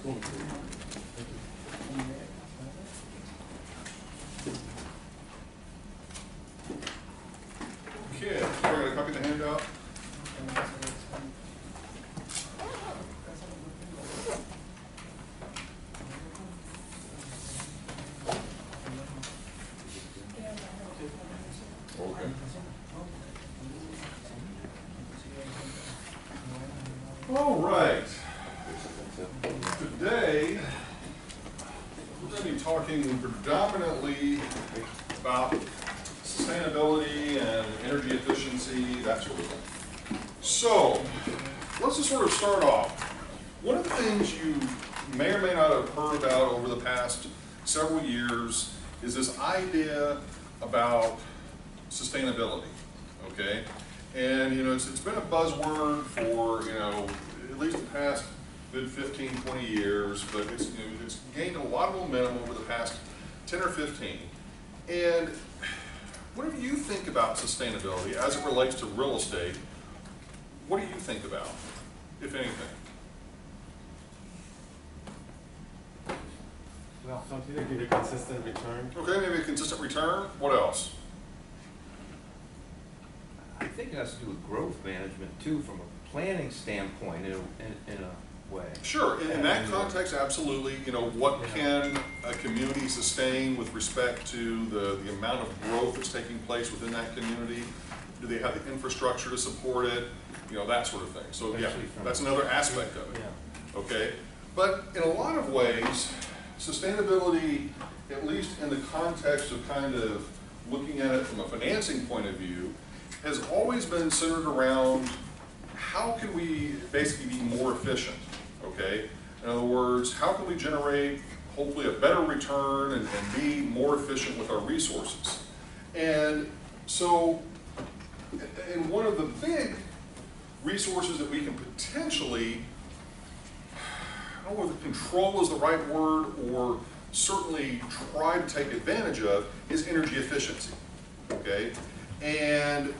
Okay, we're going to copy the handout. Okay. All right. Today, we're going to be talking predominantly about sustainability and energy efficiency, that sort of thing. So, let's just sort of start off. One of the things you may or may not have heard about over the past several years is this idea about sustainability, okay? And, you know, it's been a buzzword for, you know, at least the past good 15, 20 years, but it's, you know, it's gained a lot of momentum over the past 10 or 15. And whatever you think about sustainability as it relates to real estate, what do you think about, if anything? Well, something that gives a consistent return. Okay, maybe a consistent return. What else? I think it has to do with growth management too, from a planning standpoint in a way. Sure, in that context, absolutely. You know, what can a community sustain with respect to the amount of growth that's taking place within that community? Do they have the infrastructure to support it? You know, that sort of thing. So yeah, that's another aspect of it. Yeah. Okay, but in a lot of ways, sustainability, at least in the context of kind of looking at it from a financing point of view, has always been centered around how can we basically be more efficient, okay? In other words, how can we generate hopefully a better return and be more efficient with our resources? And so, and one of the big resources that we can potentially, I don't know whether control is the right word, or certainly try to take advantage of, is energy efficiency, okay? And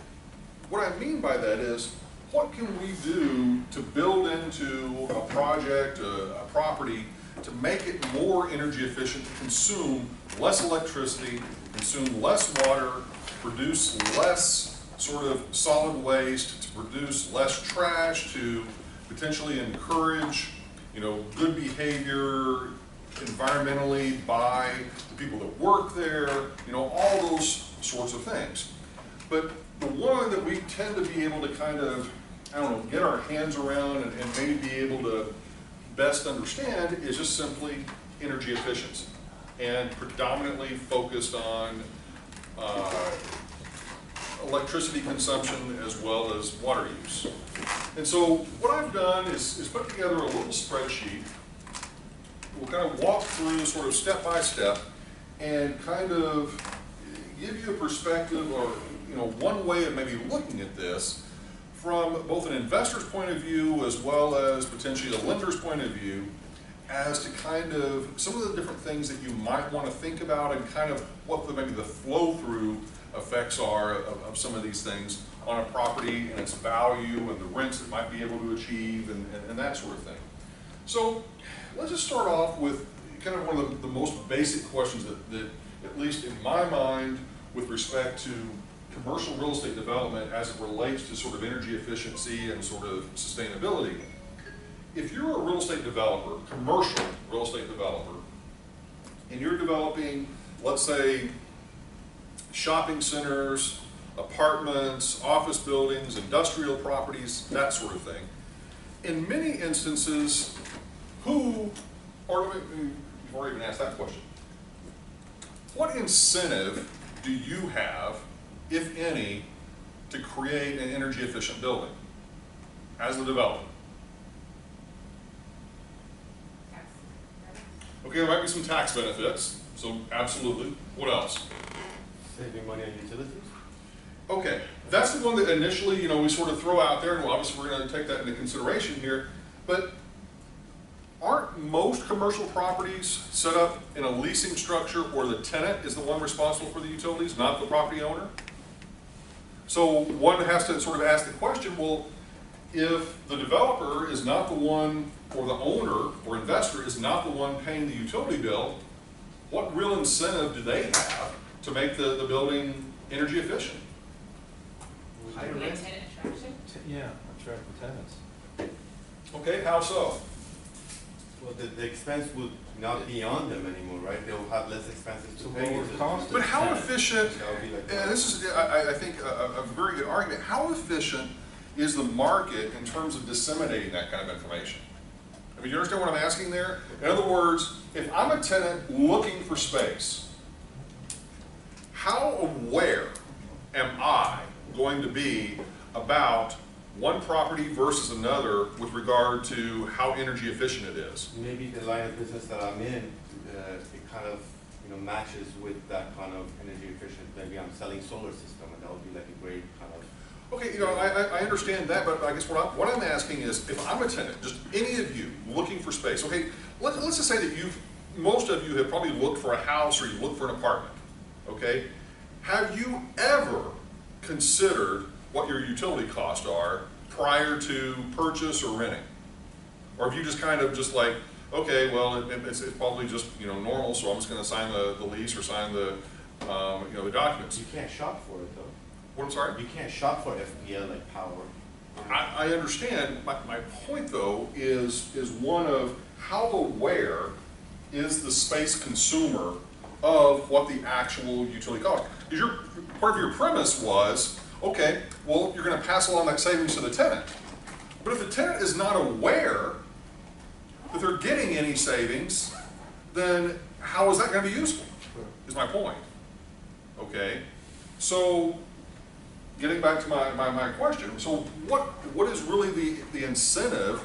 what I mean by that is, what can we do to build into a project, a property, to make it more energy efficient, to consume less electricity, consume less water, produce less sort of solid waste, to produce less trash, to potentially encourage, you know, good behavior environmentally by the people that work there, you know, all those sorts of things. But the one that we tend to be able to kind of, I don't know, get our hands around and maybe be able to best understand is just simply energy efficiency, and predominantly focused on electricity consumption as well as water use. And so what I've done is put together a little spreadsheet. We'll kind of walk through sort of step by step and kind of give you a perspective, or you know, one way of maybe looking at this from both an investor's point of view as well as potentially a lender's point of view, as to kind of some of the different things that you might want to think about and kind of what maybe the flow-through effects are of some of these things on a property and its value and the rents it might be able to achieve and that sort of thing. So let's just start off with kind of one of the most basic questions that, at least in my mind, with respect to commercial real estate development as it relates to sort of energy efficiency and sort of sustainability. If you're a real estate developer, commercial real estate developer, and you're developing, let's say, shopping centers, apartments, office buildings, industrial properties, that sort of thing, in many instances, you've already been asked that question. What incentive do you have, if any, to create an energy efficient building as the developer? Okay, there might be some tax benefits, so absolutely. What else? Saving money on utilities. Okay, that's the one that initially, you know, we sort of throw out there, and obviously we're going to take that into consideration here, but aren't most commercial properties set up in a leasing structure where the tenant is the one responsible for the utilities, not the property owner? So one has to sort of ask the question, well, if the developer is not the one, or the owner or investor is not the one paying the utility bill, what real incentive do they have to make the building energy efficient? Higher Maybe rent? tenant attraction? Yeah, attract the tenants. Okay, how so? Well, the expense would not be on them anymore, right? They'll have less expenses to So pay. lower cost. But how tenant. efficient, That would be like- and this is, I think, a very good argument, how efficient is the market in terms of disseminating that kind of information? I mean, you understand what I'm asking there? In other words, if I'm a tenant looking for space, how aware am I going to be about one property versus another with regard to how energy efficient it is? Maybe the line of business that I'm in, it kind of, matches with that kind of energy efficient. Maybe I'm selling solar system, and that would be like a great kind of. Okay, I understand that, but I guess what I'm asking is, if I'm a tenant, just any of you looking for space, okay, let's just say that most of you have probably looked for a house or you looked for an apartment, okay? Have you ever considered what your utility costs are prior to purchase or renting? Or have you just kind of just like, okay, well, it's probably just, normal, so I'm just gonna sign the lease or sign the documents? You can't shop for it though. What, I'm sorry? You can't shop for FPL like power. I understand. My point, though, is one of how aware is the space consumer of what the actual utility cost? Because part of your premise was, okay, well, you're going to pass along that savings to the tenant. But if the tenant is not aware that they're getting any savings, then how is that going to be useful, is my point. Okay? So, getting back to my question, so what is really the incentive,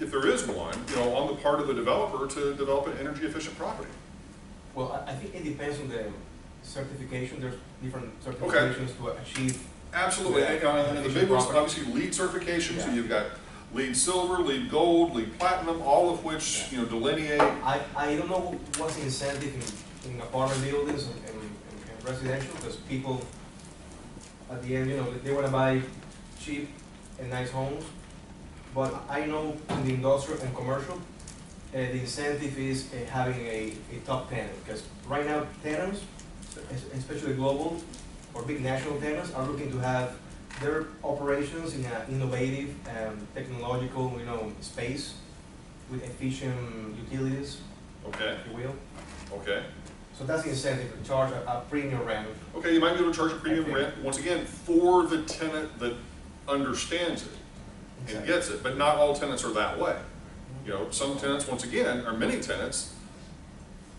if there is one, on the part of the developer to develop an energy efficient property? Well, I think it depends on the certification. There's different certifications to achieve. Absolutely, and the big ones, obviously LEED certification, so Yeah. you've got LEED silver, LEED gold, LEED platinum, all of which, delineate. I don't know what's the incentive in apartment buildings and residential, because people, at the end, they want to buy cheap and nice homes. But I know in the industrial and commercial, the incentive is having a top tenant, because right now tenants, especially global or big national tenants, are looking to have their operations in an innovative and technological, space with efficient utilities, Okay, if you will. okay. So that's the incentive, to charge a premium rent. Okay, you might be able to charge a premium rent, once again, for the tenant that understands it and gets it, but not all tenants are that way. Some tenants, once again, or many tenants,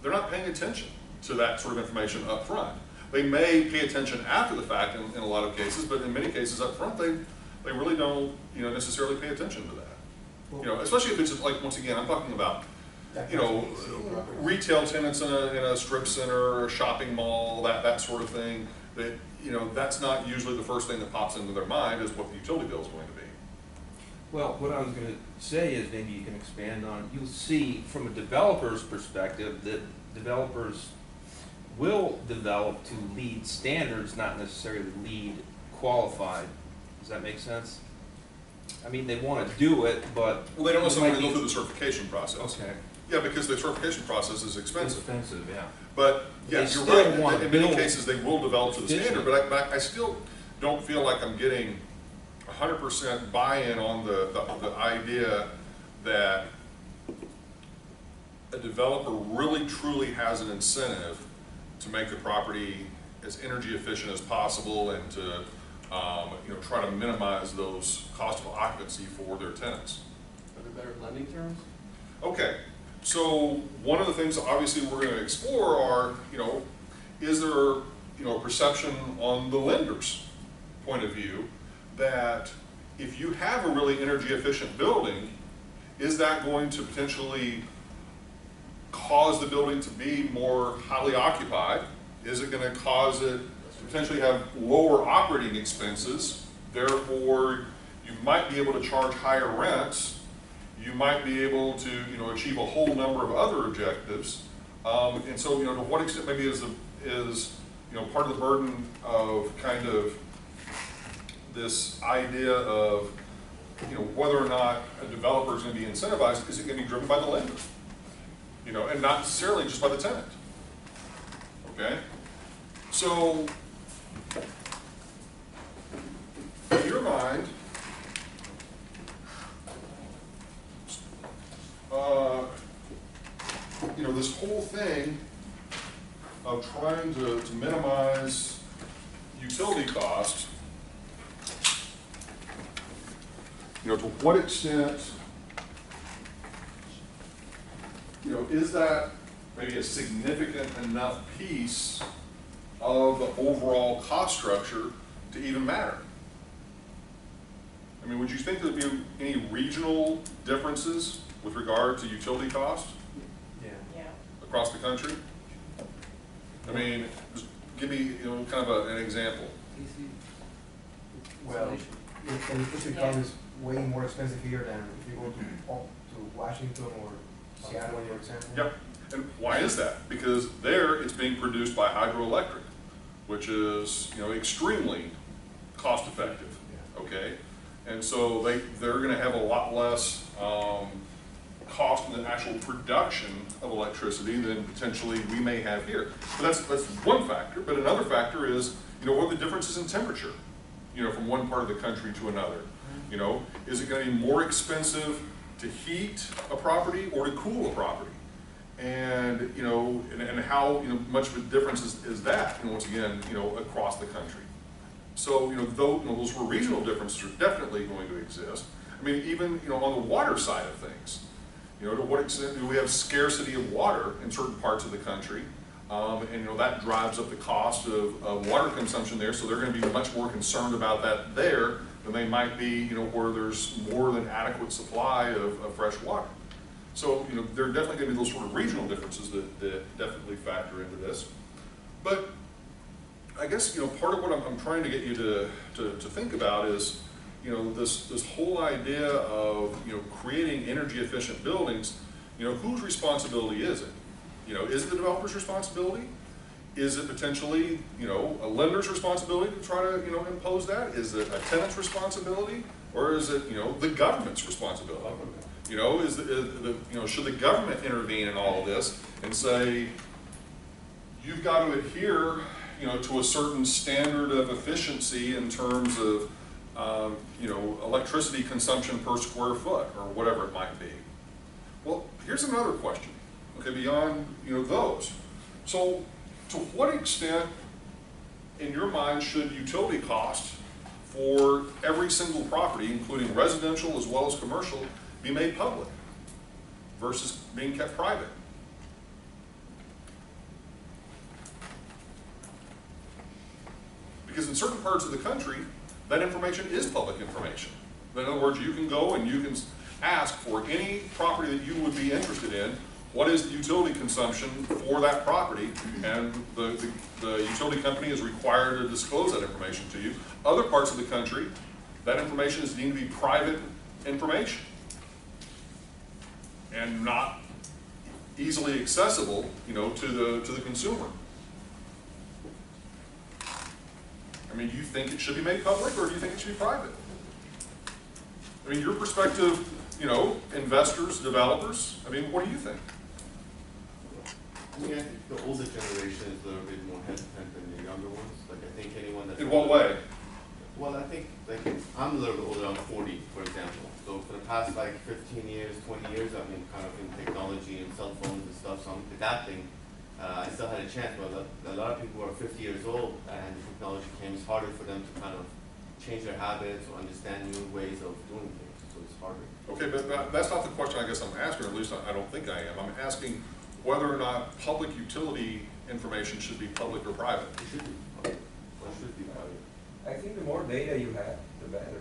they're not paying attention to that sort of information up front. They may pay attention after the fact in a lot of cases, but in many cases up front, they really don't, necessarily pay attention to that. Especially if it's like, once again, I'm talking about, retail tenants in a strip center or a shopping mall, that sort of thing, that, that's not usually the first thing that pops into their mind is what the utility bill is going to be. Well, what I was going to say is maybe you can expand on, you'll see from a developer's perspective that developers will develop to LEED standards, not necessarily LEED qualified. Does that make sense? I mean, they want to do it, but... Well, they don't necessarily go might through the certification process. Okay. Yeah, because the certification process is expensive. Expensive, yeah. But, yeah, They you're still right, want in to many build cases, they will develop to the standard, efficient. but I still don't feel like I'm getting 100% buy-in on the idea that a developer really truly has an incentive to make the property as energy efficient as possible and to try to minimize those cost of occupancy for their tenants. Are there better lending terms? Okay, so one of the things obviously we're going to explore are, is there a perception on the lender's point of view that if you have a really energy efficient building, is that going to potentially cause the building to be more highly occupied? Is it going to cause it to potentially have lower operating expenses? Therefore, you might be able to charge higher rents. You might be able to, achieve a whole number of other objectives. And so, to what extent maybe is part of the burden of kind of this idea of you know, whether or not a developer is going to be incentivized, is it going to be driven by the lender? You know, and not necessarily just by the tenant. Okay? So, in your mind, you know, this whole thing of trying to minimize utility costs, you know, to what extent, you know, is that maybe a significant enough piece of the overall cost structure to even matter? I mean, would you think there'd be any regional differences with regard to utility costs Yeah. across the country? I mean, just give me, you know, kind of an example. Well, electricity cost is way more expensive here than if you go to Washington or Seattle, for example. Yep. And why is that? Because there it's being produced by hydroelectric, which is, you know, extremely cost effective. Okay? And so they're going to have a lot less cost in the actual production of electricity than potentially we may have here. But that's one factor. But another factor is, you know, what are the differences in temperature, you know, from one part of the country to another? You know, is it going to be more expensive to heat a property or to cool a property? And, you know, and how, you know, much of a difference is that, and once again, you know, across the country. So, you know, those sort of regional differences are definitely going to exist. I mean, even, you know, on the water side of things, you know, to what extent do we have scarcity of water in certain parts of the country? And, you know, that drives up the cost of water consumption there, so they're going to be much more concerned about that there than they might be, you know, where there's more than adequate supply of fresh water. So, you know, there are definitely going to be those sort of regional differences that definitely factor into this. But I guess, you know, part of what I'm trying to get you to think about is, you know, this whole idea of, you know, creating energy efficient buildings. You know, whose responsibility is it? You know, is it the developer's responsibility? Is it potentially, you know, a lender's responsibility to try to, you know, impose that? Is it a tenant's responsibility, or is it, you know, the government's responsibility? You know, you know, should the government intervene in all of this and say, you've got to adhere, you know, to a certain standard of efficiency in terms of, you know, electricity consumption per square foot or whatever it might be? Well, here's another question. Okay, beyond, you know, those. So, to what extent, in your mind, should utility costs for every single property, including residential as well as commercial, be made public versus being kept private? Because in certain parts of the country, that information is public information. In other words, you can go and you can ask for any property that you would be interested in, what is the utility consumption for that property, and the utility company is required to disclose that information to you. Other parts of the country, that information is deemed to be private information and not easily accessible, you know, to the consumer. I mean, do you think it should be made public, or do you think it should be private? I mean, your perspective, you know, investors, developers, I mean, what do you think? I mean, I think the older generation is a little bit more hesitant than the younger ones. Like, I think anyone that's... In what way? Well, I think, like, I'm a little bit older, I'm 40, for example. So for the past, like, 15 years, 20 years, I've been kind of in technology and cell phones and stuff, so I'm adapting. I still had a chance, but a lot of people who are 50 years old and the technology came, it's harder for them to kind of change their habits or understand new ways of doing things, so it's harder. Okay, but that's not the question I guess I'm asking, or at least I don't think I am. I'm asking whether or not public utility information should be public or private. It should be public. Or it should be private. I think the more data you have, the better.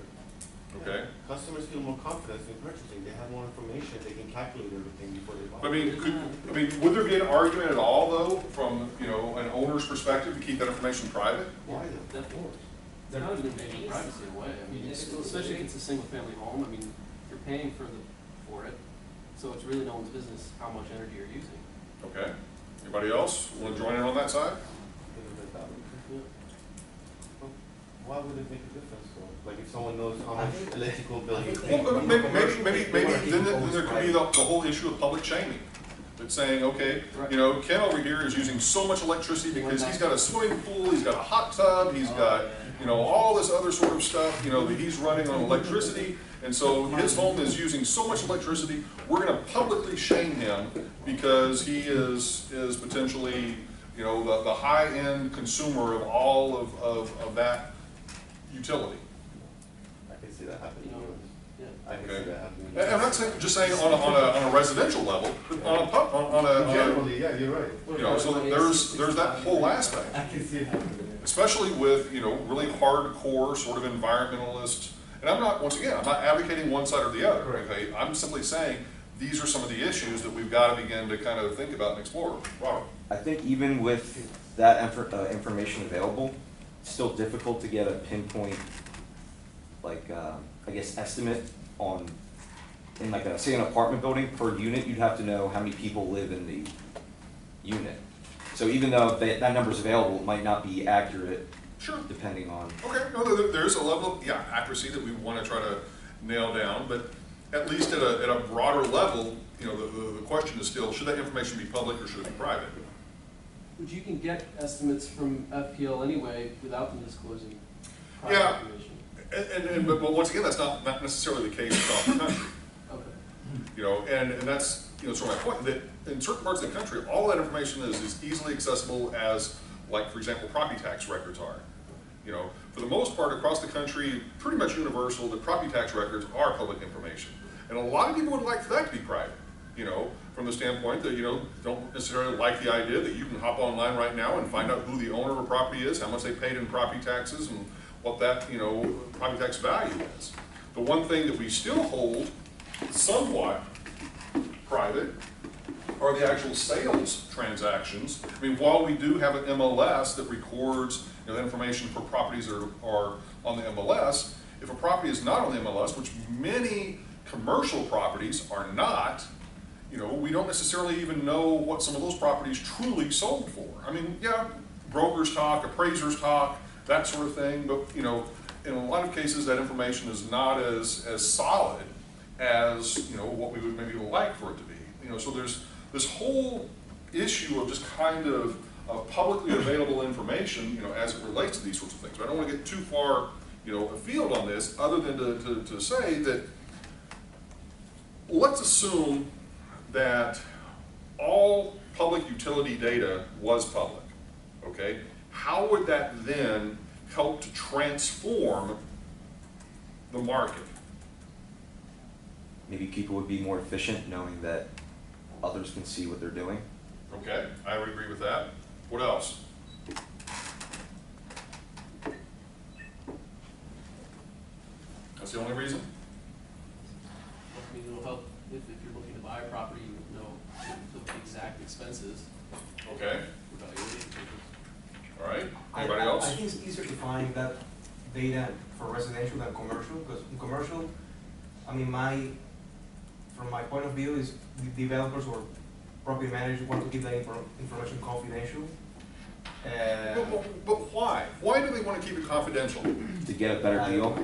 Okay? Customers feel more confidence in purchasing. They have more information. They can calculate everything before they buy. I mean, would there be an argument at all, though, from, you know, an owner's perspective to keep that information private? Why though? Definitely. They're not even taking privacy away. I mean, especially if it's a single family home, I mean, you're paying for it, so it's really no one's business how much energy you're using. Okay. Anybody else want to join in on that side? Why would it make a difference though? Like if someone knows how I much think- electrical bill I you think- pay. Well, then there could be the whole issue of public shaming. It's saying, okay, you know, Ken over here is using so much electricity because he's got a swimming pool, he's got a hot tub, he's got, you know, all this other sort of stuff, you know, that he's running on electricity. And so his home is using so much electricity, we're gonna publicly shame him because he is potentially, you know, the high-end consumer of all of that utility. I can see that happening. You know, yeah. I can Okay. see that happening. And I'm not saying, just saying on a residential level, but on a Generally, yeah, you're right. you know, so there's that whole aspect, I can see it happening. especially with, you know, really hardcore sort of environmentalist. And I'm not, once again, I'm not advocating one side or the other, Correct. okay? I'm simply saying, these are some of the issues that we've got to begin to kind of think about and explore. Robert? I think even with that information available, it's still difficult to get a pinpoint, like, I guess, estimate on, in like a, say an apartment building per unit, you'd have to know how many people live in the unit. So even though that number's available, it might not be accurate Sure. depending on. Okay, no, there's a level of, yeah, accuracy that we want to try to nail down, but at least at a broader level, you know, the question is still, should that information be public or should it be private? But you can get estimates from FPL anyway without them disclosing private Yeah. information. But once again, that's not necessarily the case across the country. Okay. You know, and that's, you know, sort of my point, that in certain parts of the country, all that information is as easily accessible as, like, for example, property tax records are. You know, for the most part, across the country, pretty much universal, the property tax records are public information. And a lot of people would like for that to be private, you know, from the standpoint that, you know, don't necessarily like the idea that you can hop online right now and find out who the owner of a property is, how much they paid in property taxes, and what that, you know, property tax value is. The one thing that we still hold somewhat private are the actual sales transactions. I mean, while we do have an MLS that records, you know, information for properties that are on the MLS, if a property is not on the MLS, which many commercial properties are not, you know, we don't necessarily even know what some of those properties truly sold for. I mean, yeah, brokers talk, appraisers talk, that sort of thing, but, you know, in a lot of cases, that information is not as solid as, you know, what we would maybe like for it to be. You know, so there's this whole issue of just kind of publicly available information, you know, as it relates to these sorts of things. But I don't want to get too far, you know, afield on this, other than to say that let's assume that all public utility data was public, okay? How would that then help to transform the market? Maybe people would be more efficient knowing that others can see what they're doing. Okay, I would agree with that. What else? That's the only reason? I mean, it'll help if you're looking to buy a property, you know the exact expenses, Okay, evaluation. all right. I Anybody else? think it's easier to find that data for residential than commercial, because in commercial, I mean, from my point of view, is the developers or property managers want to keep that information confidential. But why? Why do they want to keep it confidential? To get a better deal.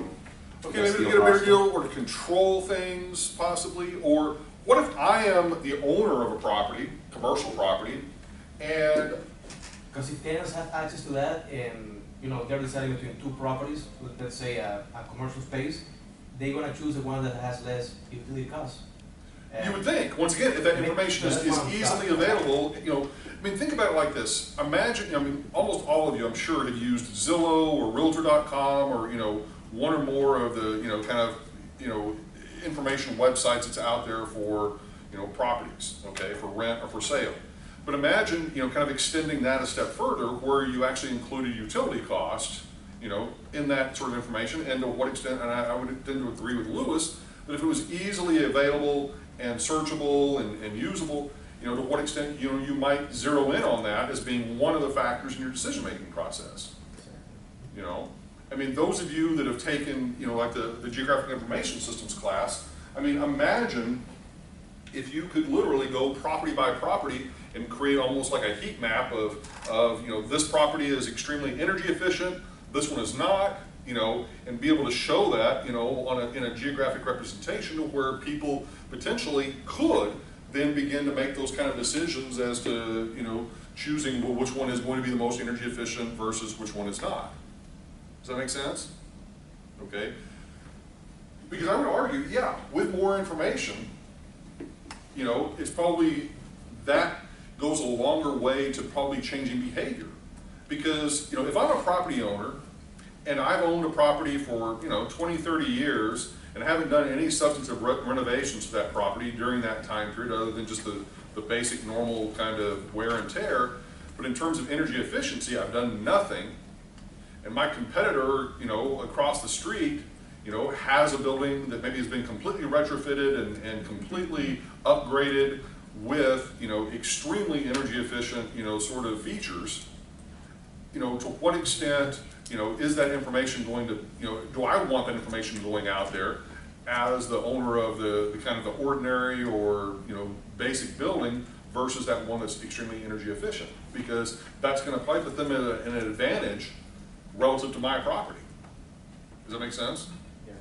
Okay, maybe to get a better deal, or to control things possibly, or what if I am the owner of a property, commercial property, and, Because if tenants have access to that and, you know, they're deciding between two properties, let's say a commercial space, they're gonna choose the one that has less utility costs. you would think, once again, if that information is easily available, you know, I mean, think about it like this. Imagine, I mean, almost all of you, I'm sure, have used Zillow or Realtor.com or, you know, one or more of the, you know, kind of, you know, information websites that's out there for, you know, properties, okay, for rent or for sale. But imagine, you know, kind of extending that a step further where you actually included utility cost, you know, in that sort of information, and to what extent, and I would tend to agree with Lewis, that if it was easily available and searchable and usable, you know, to what extent, you know, you might zero in on that as being one of the factors in your decision-making process. You know, I mean, those of you that have taken, you know, like the Geographic Information Systems class, I mean, imagine if you could literally go property by property and create almost like a heat map of you know, this property is extremely energy efficient, this one is not, you know, and be able to show that, you know, in a geographic representation where people potentially could then begin to make those kind of decisions as to, you know, choosing which one is going to be the most energy efficient versus which one is not. Does that make sense? Okay. Because I would argue, yeah, with more information, you know, it's probably, that goes a longer way to probably changing behavior. Because, you know, if I'm a property owner and I've owned a property for, you know, 20, 30 years and haven't done any substantive renovations to that property during that time period other than just the basic normal kind of wear and tear, but in terms of energy efficiency, I've done nothing, and my competitor, you know, across the street, you know, has a building that maybe has been completely retrofitted and completely upgraded with, you know, extremely energy efficient, you know, sort of features, you know, to what extent, you know, is that information going to, you know, do I want that information going out there as the owner of the kind of the ordinary or, you know, basic building versus that one that's extremely energy efficient? Because that's going to probably put them in an advantage relative to my property. Does that make sense? Yeah.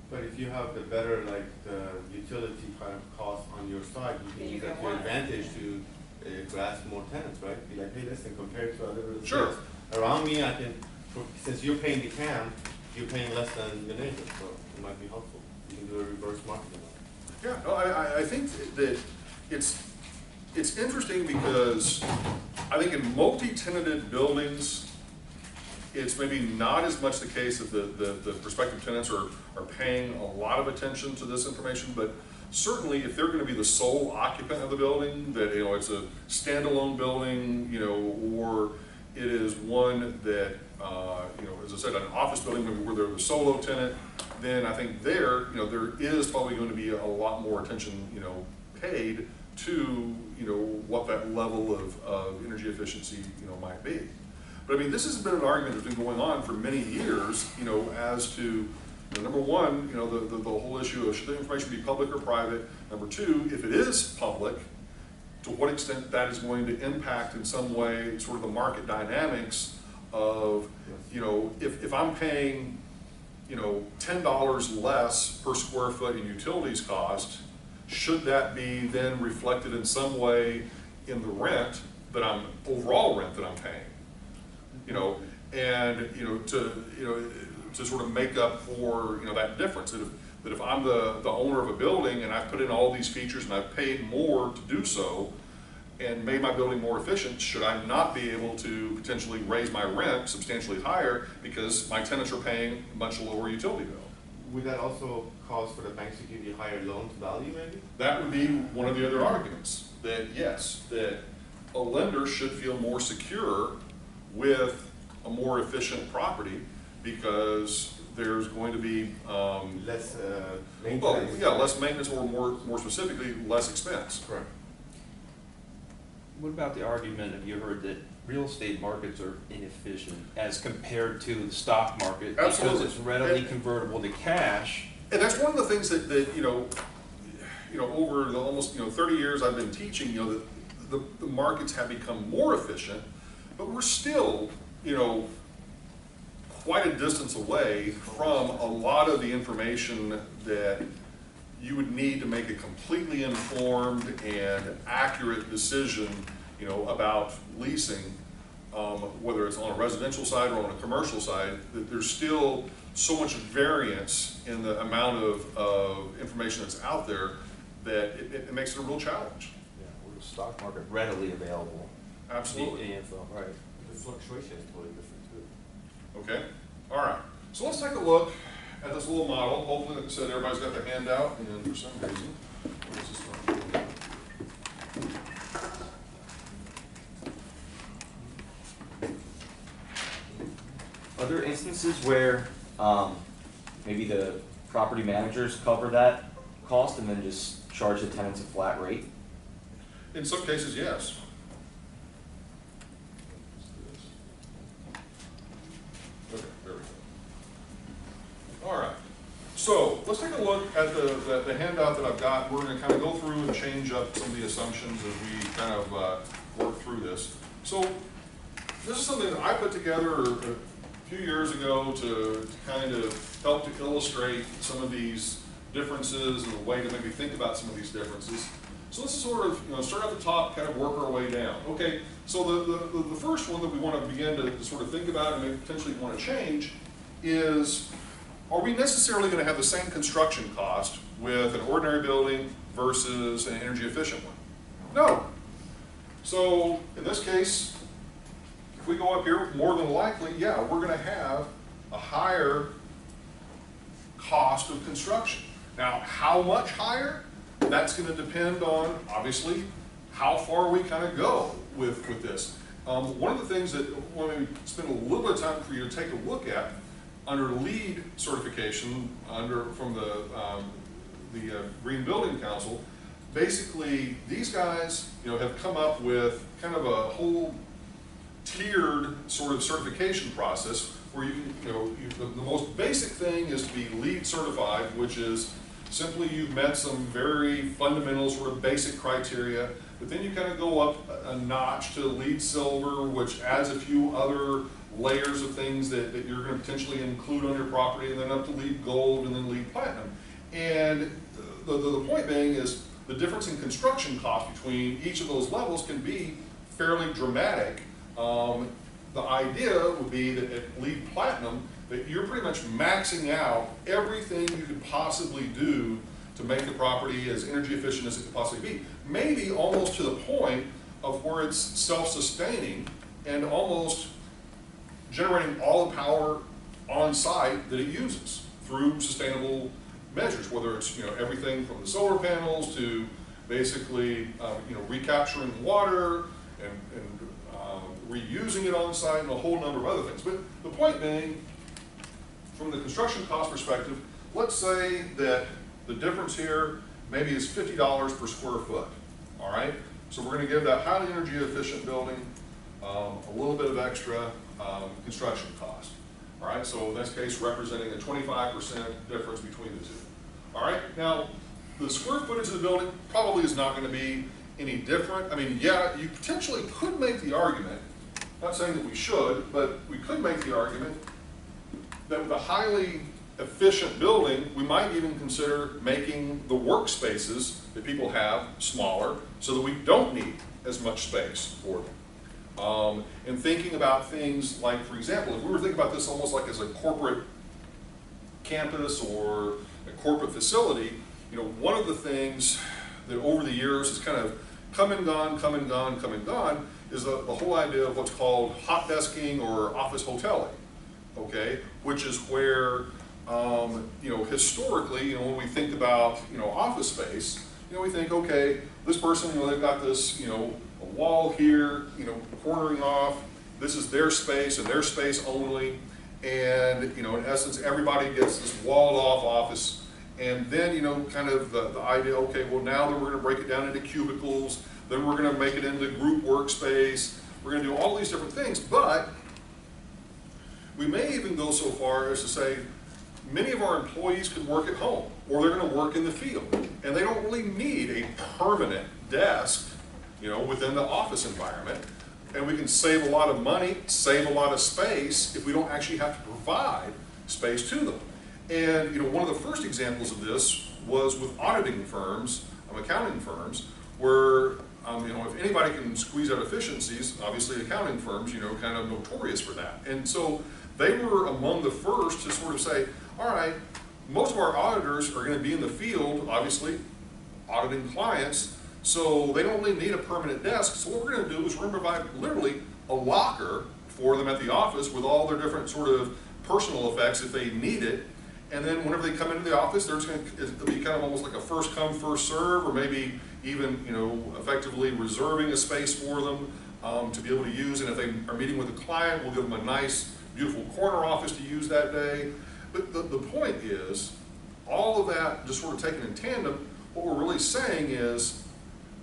But if you have the better, like, the utility kind of cost on your side, you can use that to your advantage to grasp more tenants, right? Be like, hey, listen, compared to other real estates Sure. around me, I can, since you're paying the CAM, you're paying less than the neighbor, so it might be helpful. You can do a reverse marketing. Yeah, no, I think that it's interesting because I think in multi-tenanted buildings, it's maybe not as much the case that the prospective tenants are paying a lot of attention to this information, but certainly if they're going to be the sole occupant of the building, that, you know, it's a standalone building, you know, or it is one that, you know, as I said, an office building maybe where they're the solo tenant, then I think there, you know, there is probably going to be a lot more attention, you know, paid to, you know, what that level of energy efficiency, you know, might be. But I mean, this has been an argument that's been going on for many years, you know, as to, you know, number one, you know, the whole issue of should the information be public or private? Number two, if it is public, to what extent that is going to impact in some way sort of the market dynamics of, you know, if I'm paying, you know, $10 less per square foot in utilities cost, should that be then reflected in some way in the rent that overall rent that I'm paying? You know, and, you know, to sort of make up for, you know, that difference. That if I'm the owner of a building and I've put in all these features and I've paid more to do so and made my building more efficient, should I not be able to potentially raise my rent substantially higher because my tenants are paying a much lower utility bill? Would that also cause for the banks to give you higher loan to value, maybe? That would be one of the other arguments, that yes, that a lender should feel more secure with a more efficient property because there's going to be Less well, maintenance. yeah, less maintenance, or more specifically, less expense. Correct. What about the argument, have you heard that real estate markets are inefficient as compared to the stock market? Absolutely. Because it's readily convertible to cash. And that's one of the things that you know, over the almost, you know, 30 years I've been teaching, you know, the markets have become more efficient, but we're still, you know, quite a distance away from a lot of the information that you would need to make a completely informed and accurate decision, you know, about leasing, whether it's on a residential side or on a commercial side. That there's still so much variance in the amount of information that's out there that it makes it a real challenge. Yeah, or the stock market readily available. Absolutely. The info, right. The fluctuation is totally different too. Okay, all right. So let's take a look at this little model. Hopefully, like I said, everybody's got their handout, and for some reason, this is not doing that. Are there instances where maybe the property managers cover that cost and then just charge the tenants a flat rate? In some cases, yes. Okay, there we go. All right. So let's take a look at the handout that I've got. We're going to kind of go through and change up some of the assumptions as we kind of work through this. So this is something that I put together few years ago to kind of help to illustrate some of these differences and a way to maybe think about some of these differences. So let's sort of, start at the top, kind of work our way down. Okay, so the first one that we want to begin to sort of think about and maybe potentially want to change is, are we necessarily going to have the same construction cost with an ordinary building versus an energy efficient one? No. So in this case, if we go up here, more than likely, yeah, we're going to have a higher cost of construction. Now, how much higher? That's going to depend on, obviously, how far we kind of go with this. One of the things that I want to spend a little bit of time for you to take a look at under LEED certification from the Green Building Council, basically these guys have come up with kind of a whole tiered sort of certification process where the most basic thing is to be LEED certified, which is simply you've met some very fundamental sort of basic criteria, but then you kind of go up a notch to LEED Silver, which adds a few other layers of things that you're going to potentially include on your property, and then up to LEED Gold and then LEED Platinum. And the point being is the difference in construction cost between each of those levels can be fairly dramatic. The idea would be that at LEED Platinum, that you're pretty much maxing out everything you could possibly do to make the property as energy efficient as it could possibly be. Maybe almost to the point of where it's self-sustaining and almost generating all the power on site that it uses through sustainable measures, whether it's everything from the solar panels to basically recapturing water and reusing it on site and a whole number of other things. But the point being, from the construction cost perspective, let's say that the difference here maybe is $50 per square foot, all right? So we're going to give that highly energy efficient building a little bit of extra construction cost, all right? So in this case, representing a 25% difference between the two, all right? Now, the square footage of the building probably is not going to be any different. I mean, yeah, you potentially could make the argument, not saying that we should, but we could make the argument that with a highly efficient building, we might even consider making the workspaces that people have smaller so that we don't need as much space for them. And thinking about things like, for example, if we were thinking about this almost like as a corporate campus or a corporate facility, one of the things that over the years has kind of come and gone is the whole idea of what's called hot desking or office hoteling. Okay, which is where, historically, when we think about, office space, we think, okay, this person, they've got this, a wall here, cornering off, this is their space and their space only, and, in essence, everybody gets this walled off office, and then, kind of the idea, okay, well, now that we're going to break it down into cubicles, then we're going to make it into group workspace, we're going to do all these different things, but we may even go so far as to say many of our employees can work at home or they're going to work in the field and they don't really need a permanent desk within the office environment, and we can save a lot of money, save a lot of space if we don't actually have to provide space to them. And one of the first examples of this was with auditing firms, accounting firms, where if anybody can squeeze out efficiencies, obviously accounting firms, kind of notorious for that. And so they were among the first to sort of say, all right, most of our auditors are going to be in the field, obviously, auditing clients, so they don't really need a permanent desk. So what we're going to do is we're going to provide literally a locker for them at the office with all their different sort of personal effects if they need it. And then whenever they come into the office, it'll be kind of almost like a first come, first serve, or maybe even, effectively reserving a space for them to be able to use. And if they are meeting with a client, we'll give them a nice, beautiful corner office to use that day. But the point is, all of that just sort of taken in tandem, what we're really saying is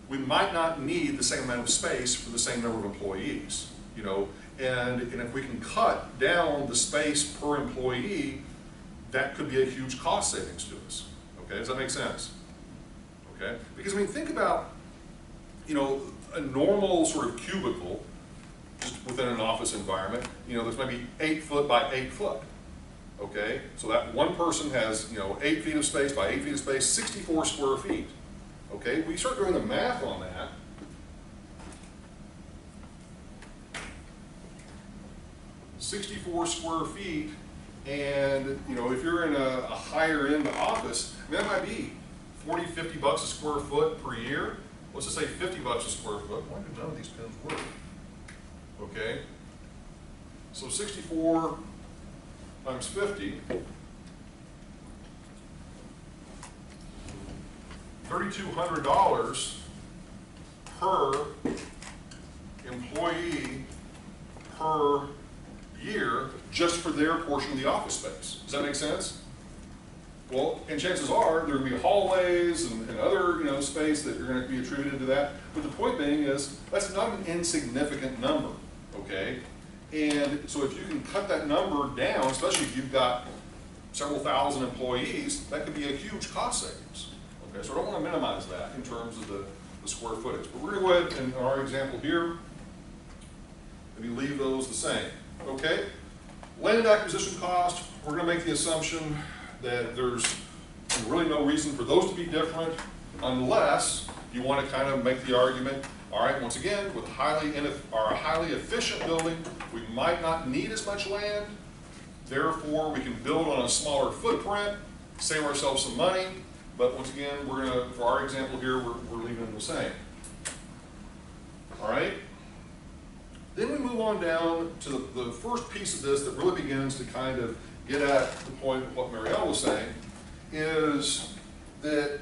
we might not need the same amount of space for the same number of employees, and if we can cut down the space per employee, that could be a huge cost savings to us. Okay, does that make sense? Okay, because think about, a normal sort of cubicle just within an office environment, you know, there's maybe 8 foot by 8 foot. Okay, so that one person has, you know, 8 feet of space by 8 feet of space, 64 square feet. Okay, we start doing the math on that. $64 square feet, and you know, if you're in a higher end office, I mean, that might be 40, 50 bucks a square foot per year. Let's just say 50 bucks a square foot. Why do none of these pens work? Okay, so 64 times 50, $3,200 per employee per year just for their portion of the office space. Does that make sense? Well, and chances are there will be hallways and other, you know, space that are going to be attributed to that. But the point being is that's not an insignificant number, okay? And so if you can cut that number down, especially if you've got several thousand employees, that could be a huge cost savings. Okay, so I don't want to minimize that in terms of the square footage. But we're going to go ahead and in our example here, maybe leave those the same. Okay, land acquisition cost, we're going to make the assumption that there's really no reason for those to be different unless you want to kind of make the argument, all right, once again, with a highly efficient building, we might not need as much land, therefore we can build on a smaller footprint, save ourselves some money, but once again, we're going to, for our example here, we're leaving them the same. All right? Then we move on down to the first piece of this that really begins to kind of get at the point of what Marielle was saying, is that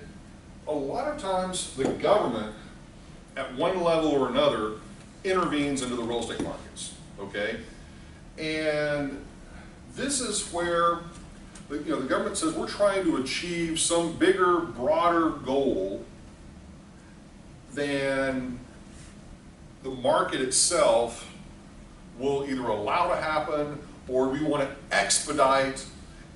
a lot of times the government, at one level or another, intervenes into the real estate markets, okay? And this is where the government says we're trying to achieve some bigger, broader goal than the market itself will either allow to happen, or we want to expedite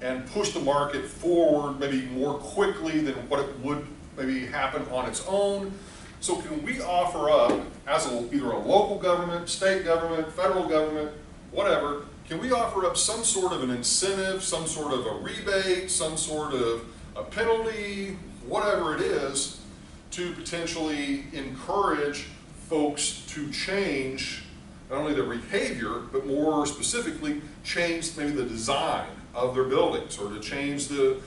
and push the market forward maybe more quickly than what it would maybe happen on its own. So can we offer up, as either a local government, state government, federal government, whatever, can we offer up some sort of an incentive, some sort of a rebate, some sort of a penalty, whatever it is, to potentially encourage folks to change not only their behavior, but more specifically, change maybe the design of their buildings, or to change the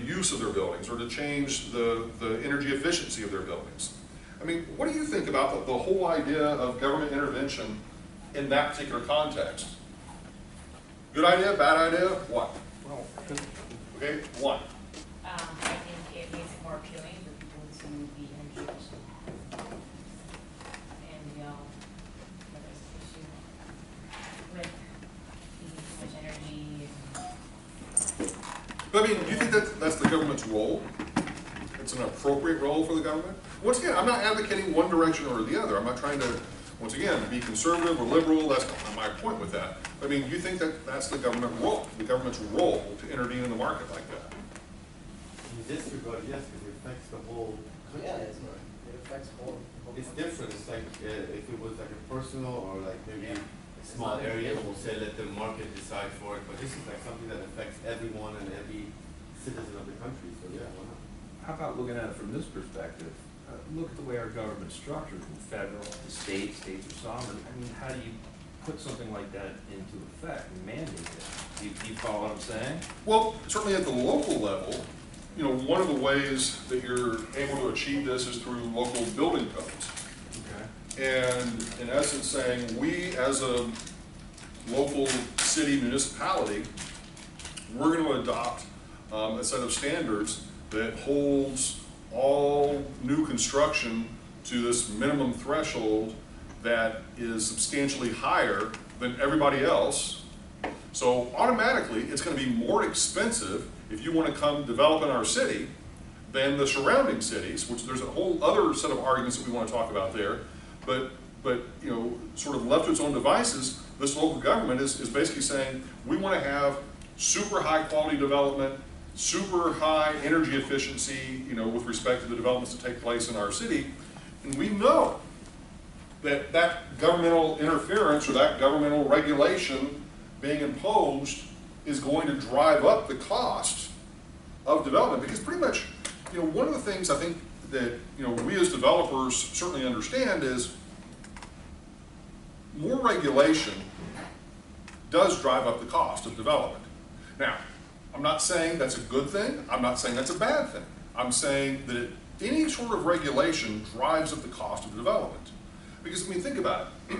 use of their buildings, or to change the energy efficiency of their buildings. I mean, what do you think about the whole idea of government intervention in that particular context? Good idea, bad idea, what? Well, Okay, what? I think it makes it more appealing for people to be energy efficient. And we all know there's an issue with using too much energy. But I mean, do you think that that's the government's role? It's an appropriate role for the government? Once again, I'm not advocating one direction or the other. I'm not trying to, once again, be conservative or liberal. That's not my point with that. I mean, do you think that that's the government role, the government's role to intervene in the market like that? In this regard, yes, because it affects the whole country. Yeah, it affects whole. It's different. It's like if it was like a personal or like maybe a small area, we'll say let the market decide for it. But this is like something that affects everyone and every citizen of the country. So yeah, why not? how about looking at it from this perspective? Look at the way our government's structured, from federal to state, states are sovereign. I mean, how do you put something like that into effect and mandate it? Do you follow what I'm saying? Well, certainly at the local level, you know, one of the ways that you're able to achieve this is through local building codes. Okay. And in essence saying, we as a local city municipality, we're going to adopt a set of standards that holds all new construction to this minimum threshold that is substantially higher than everybody else. So automatically, it's going to be more expensive if you want to come develop in our city than the surrounding cities, which there's a whole other set of arguments that we want to talk about there. But you know, sort of left to its own devices, this local government is basically saying, we want to have super high quality development, super high energy efficiency, you know, with respect to the developments that take place in our city. And we know that governmental interference or that governmental regulation being imposed is going to drive up the cost of development. Because pretty much, one of the things I think that, we as developers certainly understand is more regulation does drive up the cost of development. Now, I'm not saying that's a good thing. I'm not saying that's a bad thing. I'm saying that any sort of regulation drives up the cost of development. Because, think about it.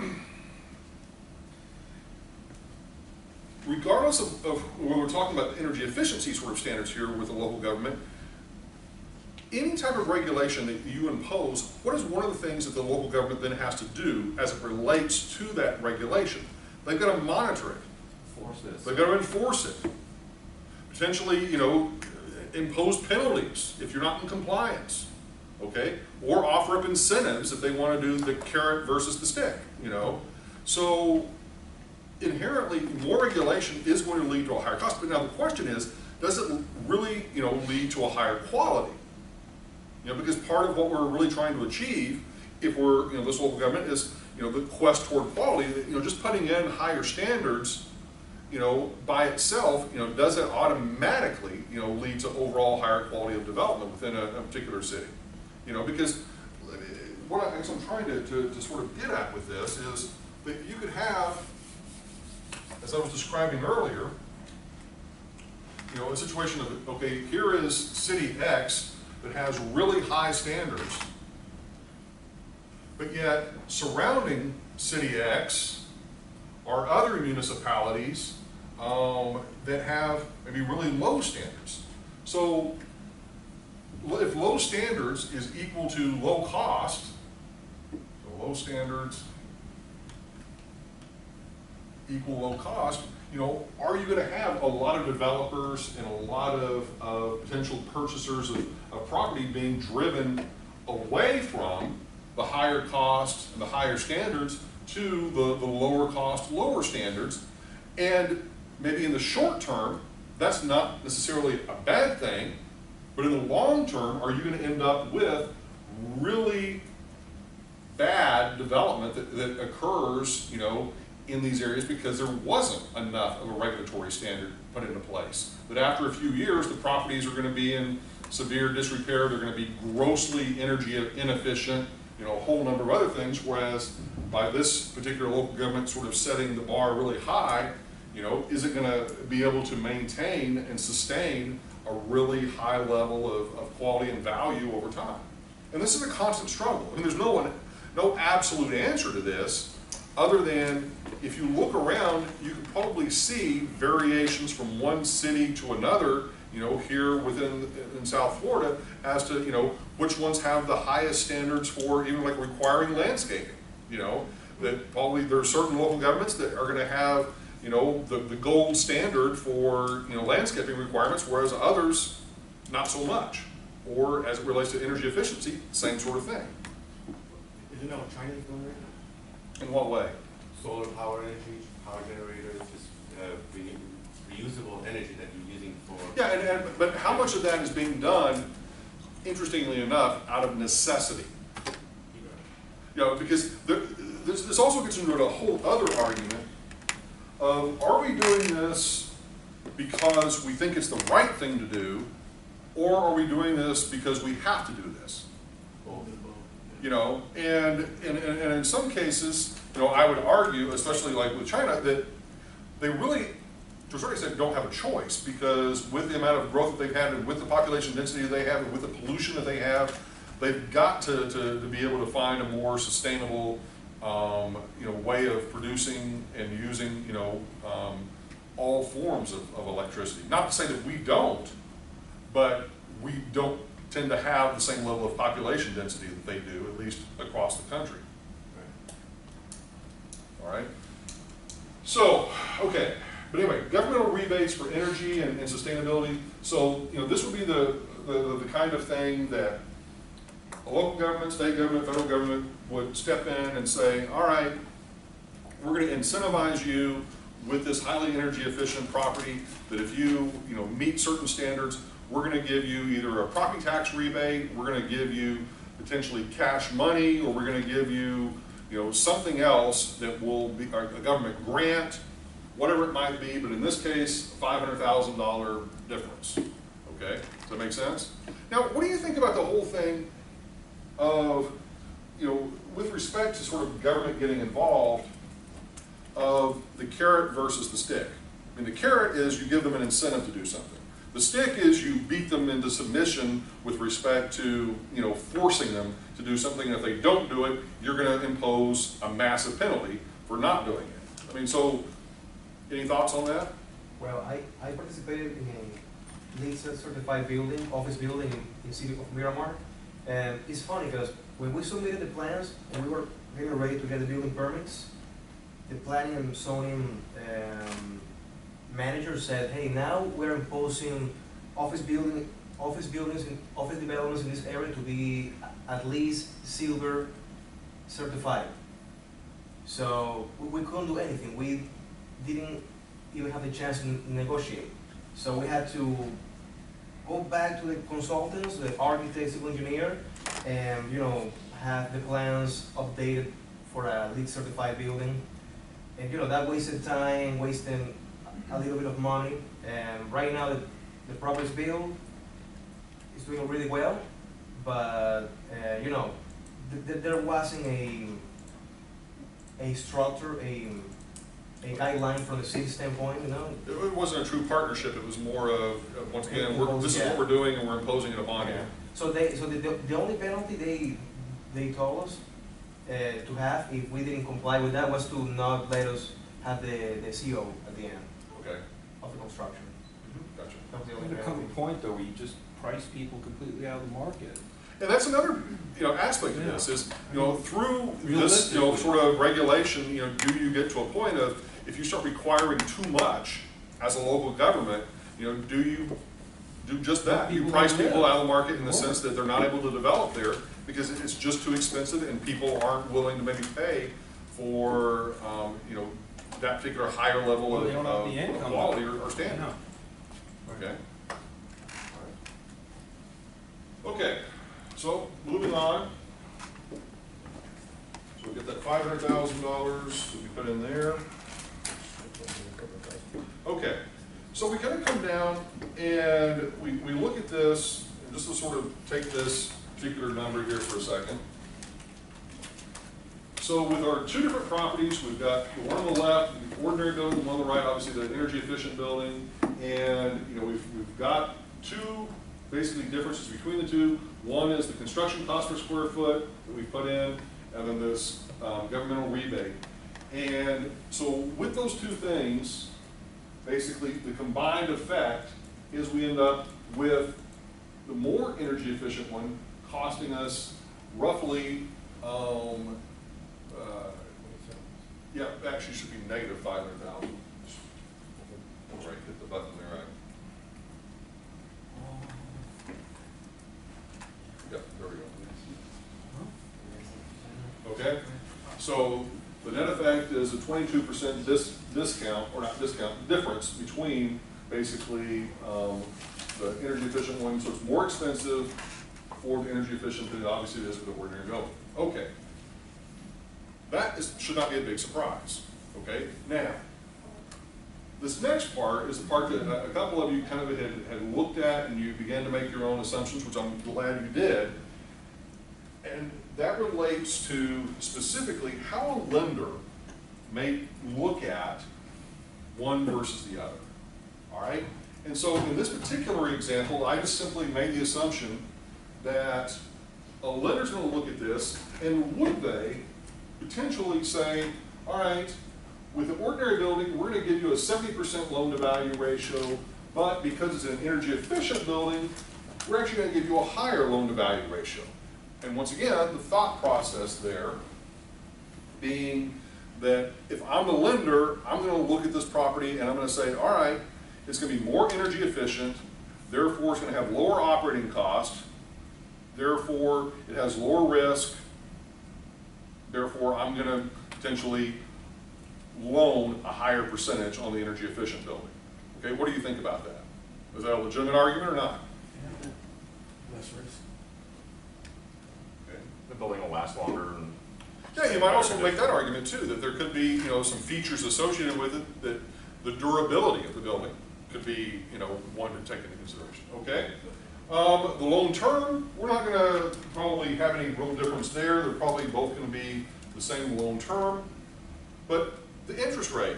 Regardless of when we're talking about energy efficiency sort of standards here with the local government, any type of regulation that you impose, what is one of the things that the local government then has to do as it relates to that regulation? They've got to monitor it. Enforce this. They've got to enforce it. Potentially, impose penalties if you're not in compliance, okay? Or offer up incentives if they want to do the carrot versus the stick, So inherently, more regulation is going to lead to a higher cost. But now the question is, does it really, lead to a higher quality? Because part of what we're really trying to achieve, if we're, this local government, is, the quest toward quality. Just putting in higher standards, by itself, does it automatically, lead to overall higher quality of development within a particular city? Because what I'm trying to sort of get at with this is that you could have, as I was describing earlier, a situation of, okay, here is city X that has really high standards, but yet surrounding city X are other municipalities that have maybe really low standards. So if low standards is equal to low cost, so low standards equal low cost, are you going to have a lot of developers and a lot of potential purchasers of property being driven away from the higher cost and the higher standards to the lower cost, lower standards? And maybe in the short term, that's not necessarily a bad thing, but in the long term, are you going to end up with really bad development that occurs, in these areas because there wasn't enough of a regulatory standard put into place? That after a few years, the properties are going to be in severe disrepair, they're going to be grossly energy inefficient, a whole number of other things, whereas by this particular local government sort of setting the bar really high, is it going to be able to maintain and sustain a really high level of quality and value over time? And this is a constant struggle. There's no absolute answer to this, other than if you look around, you can probably see variations from one city to another, here in South Florida, as to, which ones have the highest standards for even like requiring landscaping. That probably there are certain local governments that are going to have, the gold standard for, landscaping requirements, whereas others, not so much. Or as it relates to energy efficiency, same sort of thing. Isn't that what China's doing right now? In what way? Solar power energy, power generators, just reusable energy that you're using for. Yeah, but how much of that is being done, interestingly enough, out of necessity? Because this also gets into a whole other argument of, are we doing this because we think it's the right thing to do, or are we doing this because we have to do this? And in some cases, I would argue, especially like with China, that they really, to a certain extent, don't have a choice, because with the amount of growth that they've had and with the population density that they have and with the pollution that they have, they've got to be able to find a more sustainable way of producing and using all forms of electricity. Not to say that we don't, but we don't tend to have the same level of population density that they do, at least across the country. All right? So, okay. But anyway, governmental rebates for energy and sustainability. So, this would be the kind of thing that a local government, state government, federal government would step in and say, all right, we're going to incentivize you with this highly energy efficient property, that if you, meet certain standards, we're going to give you either a property tax rebate, we're going to give you potentially cash money, or we're going to give you, something else that will be a government grant, whatever it might be, but in this case, $500,000 difference. Okay, does that make sense? Now, what do you think about the whole thing of, with respect to sort of government getting involved, of the carrot versus the stick? I mean, the carrot is you give them an incentive to do something. The stick is you beat them into submission with respect to, forcing them to do something. And if they don't do it, you're going to impose a massive penalty for not doing it. I mean, so, any thoughts on that? Well, I participated in a LEED certified building, office building in city of Miramar. And it's funny because when we submitted the plans and we were getting ready to get the building permits, the planning and zoning manager said, hey, now we're imposing office buildings and office developments in this area to be at least silver certified. So we couldn't do anything. We didn't even have the chance to negotiate. So we had to go back to the consultants, the architect, civil engineer, and have the plans updated for a LEED certified building. And that wasted time, wasted a little bit of money. And right now the property is built, it's doing really well, but there wasn't a structure, a guideline from the city standpoint, It wasn't a true partnership. It was more of, once again, this is what we're doing and we're imposing it upon you. So the only penalty they told us to have if we didn't comply with that was to not let us have the CO at the end Okay, of the construction. gotcha. That was the only There'll come penalty. a point though where you just price people completely out of the market. And that's another, aspect of this is, through this, Realistically. sort of regulation, do you get to a point of, if you start requiring too much as a local government, do you do just that? You price people out of the market in the sense that they're not able to develop there because it's just too expensive and people aren't willing to maybe pay for, that particular higher level Well, they don't have of the income. quality or standard. No. Okay. Okay, so moving on. So we get that $500,000 that we put in there. Okay, so we kind of come down and we look at this, and just to sort of take this particular number here for a second. So with our two different properties, we've got the one on the left, the ordinary building, the one on the right, obviously the energy efficient building, and we've got two basically differences between the two. One is the construction cost per square foot that we put in, and then this governmental rebate. And so with those two things, basically the combined effect is we end up with the more energy efficient one costing us roughly, yeah, actually should be negative 500,000. Right, hit the button there, right? Yep, there we go. Okay, so the net effect is a 22% discount, or not discount, difference between basically the energy efficient one, so it's more expensive for the energy efficient than it obviously is for the ordinary building. Okay, should not be a big surprise. Okay, now this next part is the part that a couple of you kind of had looked at and you began to make your own assumptions, which I'm glad you did. And that relates to specifically how a lender may look at one versus the other. All right? And so in this particular example, I just simply made the assumption that a lender's going to look at this, and would they potentially say, all right, with the ordinary building, we're going to give you a 70% loan to value ratio, but because it's an energy efficient building, we're actually going to give you a higher loan to value ratio. And once again, the thought process there being that if I'm the lender, I'm going to look at this property and I'm going to say, all right, it's going to be more energy efficient, therefore it's going to have lower operating costs, therefore it has lower risk, therefore I'm going to potentially loan a higher percentage on the energy efficient building. Okay, what do you think about that? Is that a legitimate argument or not? Less risk. Okay. The building will last longer and Yeah, you might also make that argument too, that there could be, you know, some features associated with it, that the durability of the building could be, you know, one to take into consideration, okay? The loan term, we're not gonna probably have any real difference there. They're probably both gonna be the same loan term. But the interest rate.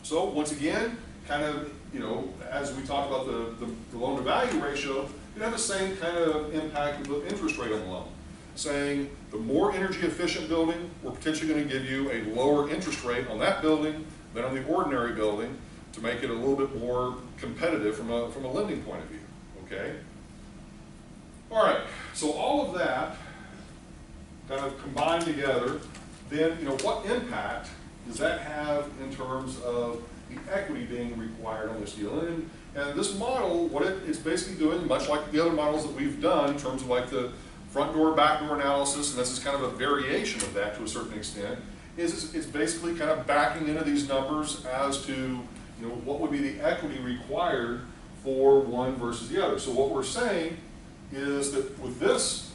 So once again, kind of, you know, as we talk about the loan to value ratio, you have the same kind of impact with the interest rate on the loan. Saying the more energy efficient building, we're potentially going to give you a lower interest rate on that building than on the ordinary building to make it a little bit more competitive from a lending point of view, okay? All right, so all of that kind of combined together, then, you know, what impact does that have in terms of the equity being required on this deal? And this model, what it's basically doing, much like the other models that we've done in terms of like the front door, back door analysis, and this is kind of a variation of that to a certain extent, is it's basically kind of backing into these numbers as to, you know, what would be the equity required for one versus the other. So what we're saying is that with this,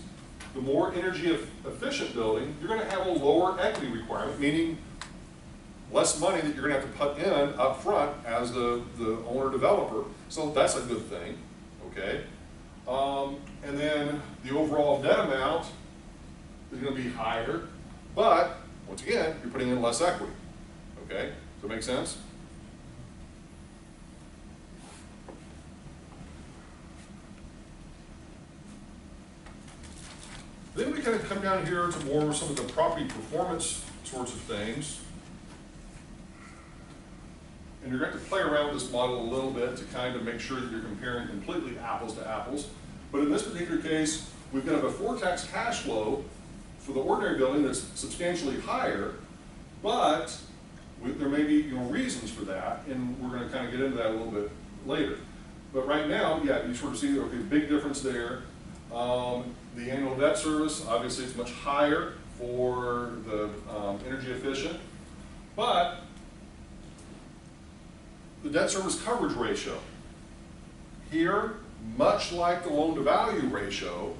the more energy efficient building, you're going to have a lower equity requirement, meaning less money that you're going to have to put in up front as the owner developer. So that's a good thing, okay? And then the overall debt amount is going to be higher, but once again, you're putting in less equity, okay? Does that make sense? Then we kind of come down here to more some of the property performance sorts of things. And you're going to have to play around with this model a little bit to kind of make sure that you're comparing completely apples to apples. But in this particular case, we've got a before-tax cash flow for the ordinary building that's substantially higher, but there may be, you know, reasons for that, and we're going to kind of get into that a little bit later. But right now, yeah, you sort of see, okay, big difference there. The annual debt service, obviously, is much higher for the energy efficient, but the debt service coverage ratio. Here, much like the loan to value ratio,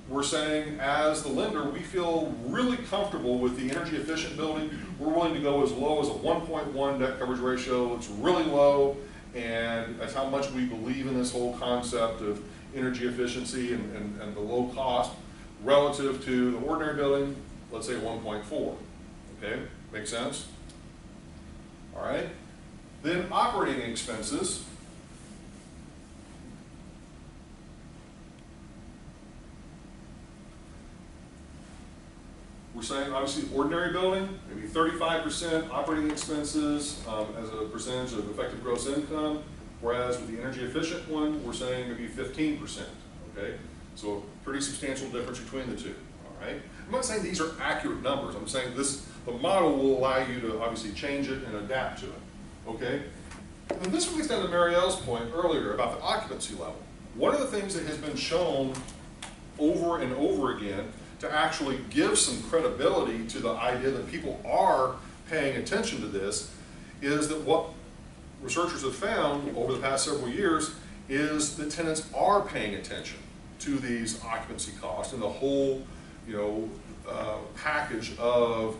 we're saying as the lender, we feel really comfortable with the energy efficient building. We're willing to go as low as a 1.1 debt coverage ratio. It's really low, and that's how much we believe in this whole concept of energy efficiency and the low cost relative to the ordinary building, let's say 1.4. Okay, make sense? All right. Then operating expenses. We're saying obviously ordinary building, maybe 35% operating expenses as a percentage of effective gross income, whereas with the energy efficient one, we're saying maybe 15%, okay? So a pretty substantial difference between the two, all right? I'm not saying these are accurate numbers. I'm saying the model will allow you to obviously change it and adapt to it, okay? And this one gets down to Marielle's point earlier about the occupancy level. One of the things that has been shown over and over again to actually give some credibility to the idea that people are paying attention to this is that what researchers have found over the past several years is that tenants are paying attention to these occupancy costs and the whole, you know, package of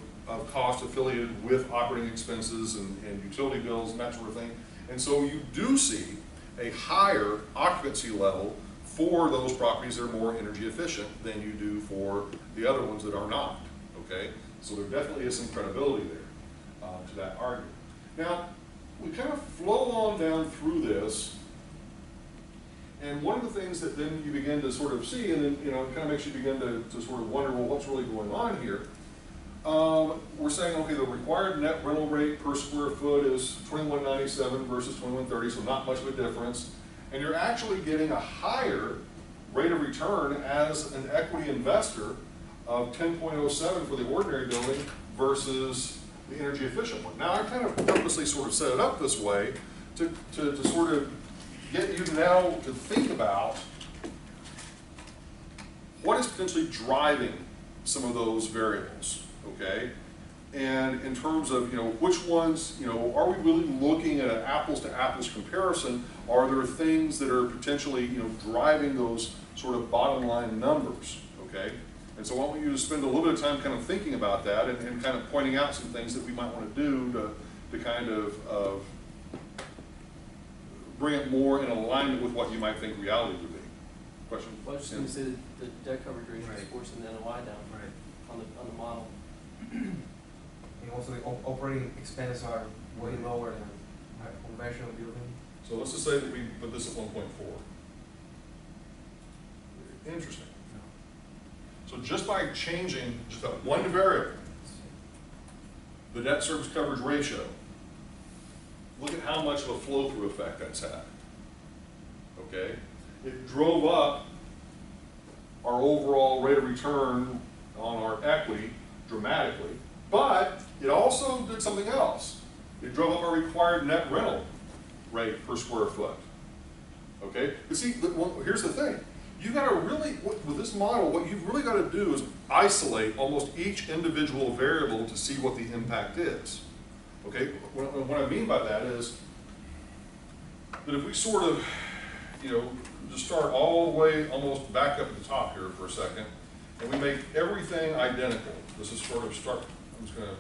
costs affiliated with operating expenses and utility bills and that sort of thing. And so you do see a higher occupancy level for those properties that are more energy efficient than you do for the other ones that are not, okay? So there definitely is some credibility there to that argument. Now, we kind of flow on down through this, and one of the things that then you begin to sort of see, and then, you know, it kind of makes you begin to sort of wonder, well, what's really going on here? We're saying, okay, the required net rental rate per square foot is $21.97 versus $21.30, so not much of a difference. And you're actually getting a higher rate of return as an equity investor of 10.07 for the ordinary building versus the energy efficient one. Now, I kind of purposely sort of set it up this way to sort of get you now to think about what is potentially driving some of those variables, okay? And in terms of, you know, which ones, you know, are we really looking at an apples to apples comparison? Are there things that are potentially, you know, driving those sort of bottom line numbers, okay? And so I want you to spend a little bit of time kind of thinking about that and kind of pointing out some things that we might want to do to kind of bring it more in alignment with what you might think reality would be. Question? Well, I was just gonna say that the debt coverage ratio is Right. forcing the NOI down Right. on the model. And also the operating expenses are way lower than a conventional building. So let's just say that we put this at 1.4. Interesting. So just by changing just that one variable, the debt service coverage ratio, look at how much of a flow-through effect that's had. Okay? It drove up our overall rate of return on our equity dramatically, but it also did something else. It drove up our required net rental rate per square foot. Okay? But see, here's the thing. You gotta really, with this model, what you've really gotta do is isolate almost each individual variable to see what the impact is. Okay? What I mean by that is that if we sort of, just start all the way almost back up at the top here for a second, and we make everything identical. This is sort of I'm just gonna,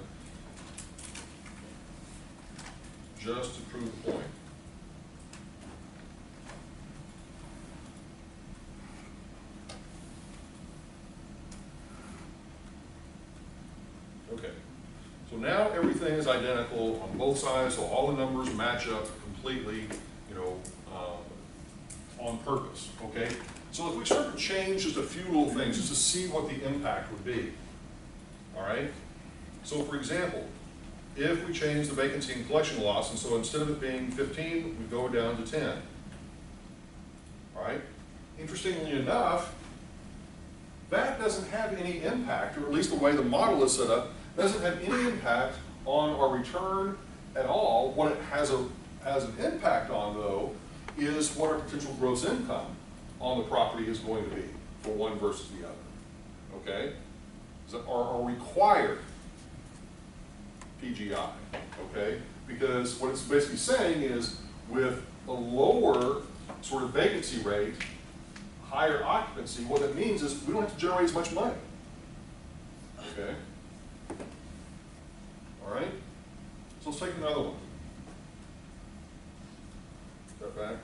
just to prove the point. Okay, so now everything is identical on both sides, so all the numbers match up completely, on purpose, okay? So if we start to change just a few little things, just to see what the impact would be, all right? So for example, if we change the vacancy and collection loss, and so instead of it being 15, we go down to 10, all right? Interestingly enough, that doesn't have any impact, or at least the way the model is set up, doesn't have any impact on our return at all. What it has an impact on, though, is what our potential gross income on the property is going to be for one versus the other. Okay? So our required PGI. Okay? Because what it's basically saying is with a lower sort of vacancy rate, higher occupancy, what that means is we don't have to generate as much money. Okay? All right? So let's take another one. Step back.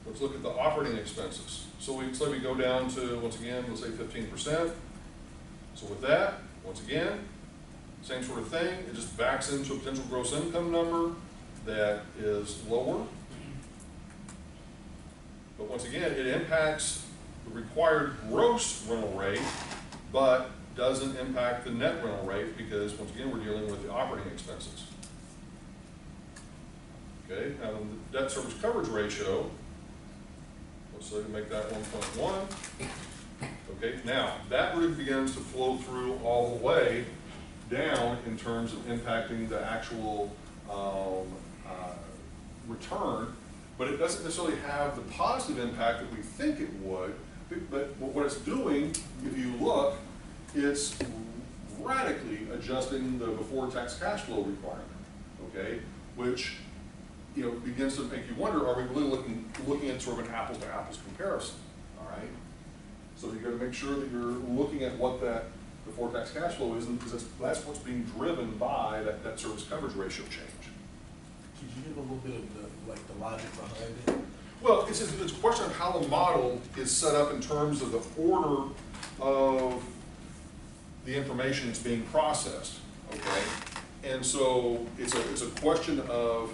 Let's look at the operating expenses. So we go down to, once again, let's say 15%. So with that, once again, same sort of thing. It just backs into a potential gross income number that is lower. But once again, it impacts the required gross rental rate, but doesn't impact the net rental rate because, once again, we're dealing with the operating expenses. Okay, now the debt service coverage ratio, let's say we make that 1.1. Okay, now that really begins to flow through all the way down in terms of impacting the actual return, but it doesn't necessarily have the positive impact that we think it would. But what it's doing, if you look, it's radically adjusting the before tax cash flow requirement, okay? Which, begins to make you wonder, are we really looking at sort of an apples to apples comparison, all right? So you gotta make sure that you're looking at what that before tax cash flow is, because that's what's being driven by that debt service coverage ratio change. Could you give a little bit of the logic behind it? Well, it's a question of how the model is set up in terms of the order of the information that's being processed, okay? And so it's a question of,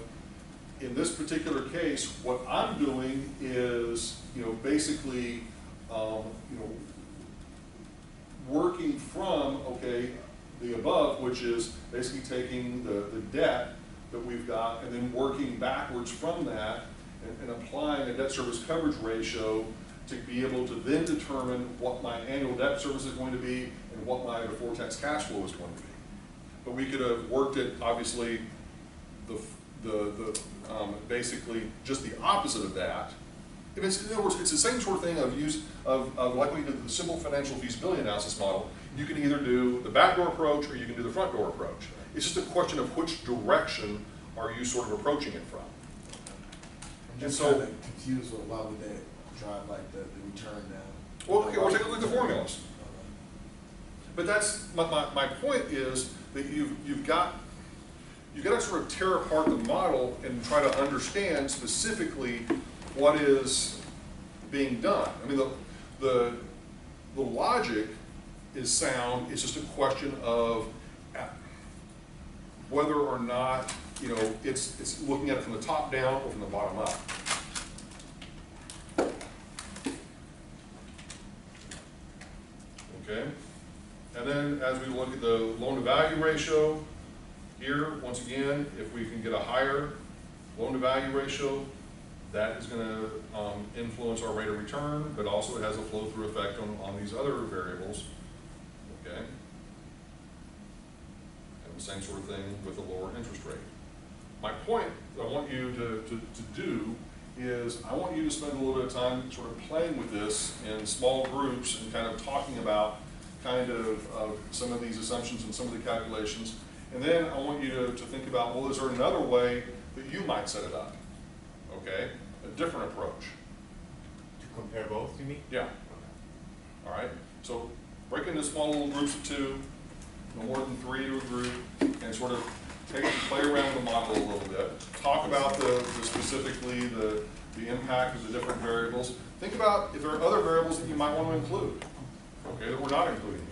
in this particular case, what I'm doing is, basically, working from, okay, the above, which is basically taking the debt that we've got and then working backwards from that and applying a debt service coverage ratio to be able to then determine what my annual debt service is going to be and what my before tax cash flow is going to be. But we could have worked it, obviously, basically just the opposite of that. In other words, it's the same sort of thing of like we did the simple financial feasibility analysis model. You can either do the back door approach or you can do the front door approach. It's just a question of which direction are you sort of approaching it from. I'm just kind of confused with why would that drive like the return down? Well, okay, we'll take a look at the formulas. But that's, my point is that you've got to sort of tear apart the model and try to understand specifically what is being done. I mean, the logic is sound, it's just a question of whether or not, you know, it's looking at it from the top down or from the bottom up. Okay? And then as we look at the loan to value ratio, here, once again, if we can get a higher loan to value ratio, that is going to influence our rate of return, but also it has a flow through effect on these other variables. Okay? And the same sort of thing with a lower interest rate. My point that I want you to do is I want you to spend a little bit of time sort of playing with this in small groups and kind of talking about kind of some of these assumptions and some of the calculations. And then I want you to think about, well, is there another way that you might set it up? Okay? A different approach. To compare both, you mean? Yeah. All right? So break into small little groups of 2, no more than 3 to a group, and sort of play around with the model a little bit. Talk about specifically the impact of the different variables. Think about if there are other variables that you might want to include, okay, that we're not including here.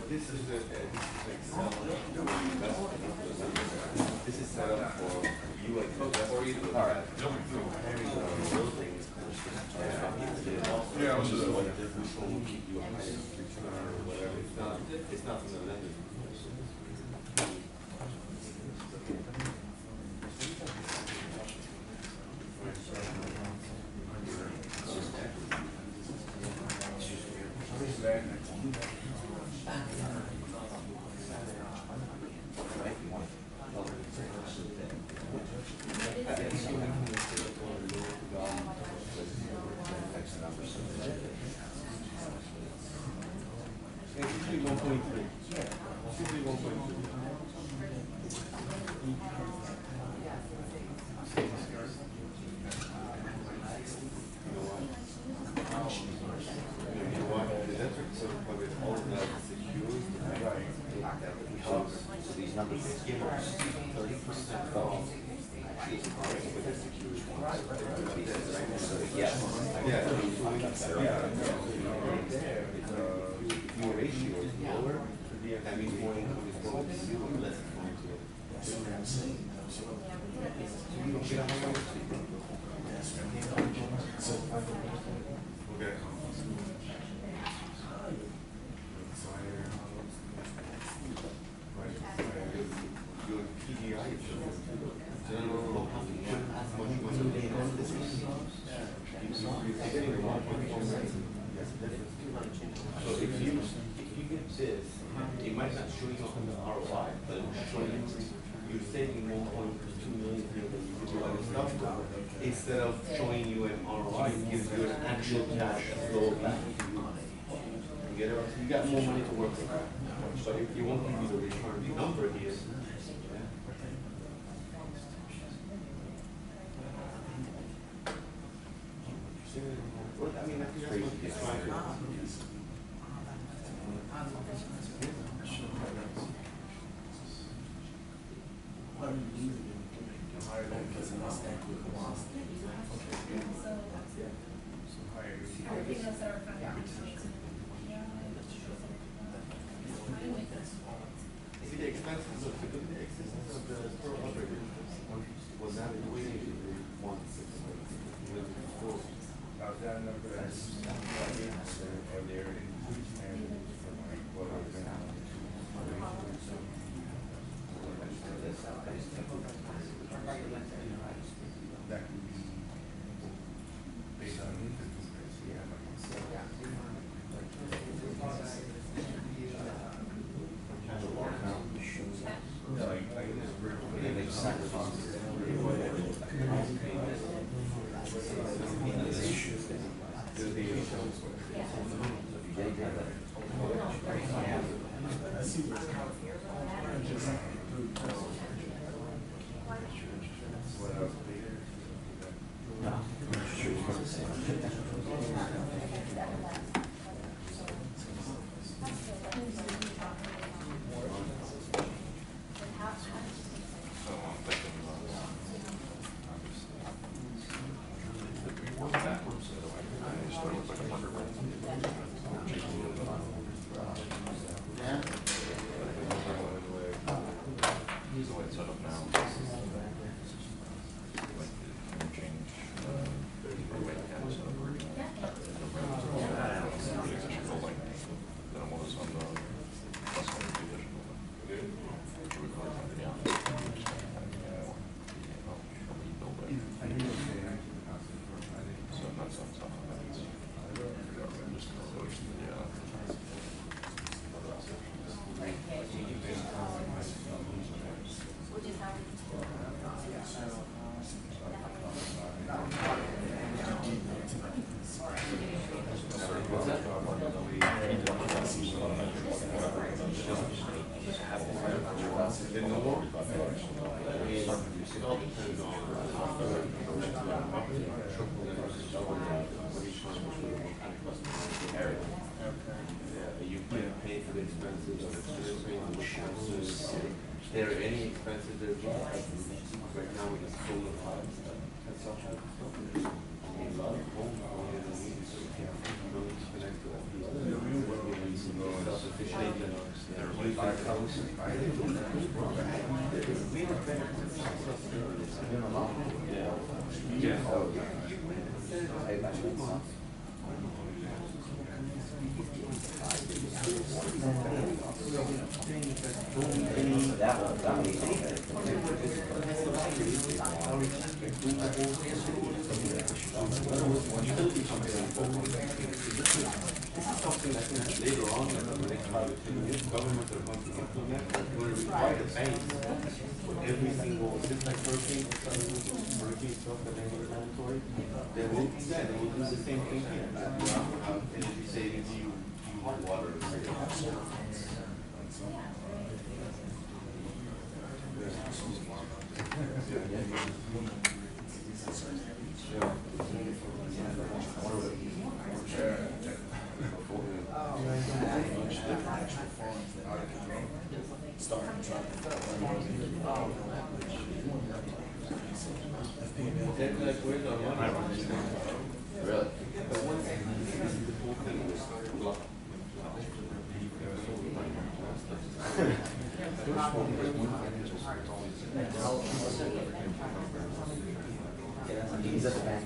This is set up for you like all right. Yeah, Keep you a higher return or whatever. It's not from the lender. So these numbers give us 30% off. Your ratio is lower, that means more income is going to you, less is going to it. You don't get a higher okay. Your PGI is general so if you get this, it might not show you on the ROI, but it will show you you're saving 1.2 million here that you could do other stuff with. Instead of showing you an ROI, it gives you an actual cash flow back to you. You get it? So you got more money to work with. But it won't give you the return number here. Well, I mean, that's crazy. It's fine. See the expenses, look at the expenses of the store operator. Was that the way you want 6 months? That number that's or there that could be based on Here's the way it's set up now. You can't pay for the expenses of experience. There are any expenses that right now we just pull the funds. That's all. A lot of homes only the needs so you don't need to connect to that. Self-sufficient and they're really our house. Yeah. Later on, in the next 5 to 10 years, government are going to implement, will require the banks for every single, just like hurricane stuff that they were mandatory, they will do that, they will do the same thing here. Energy savings, you hot water. Really? He's at the bank.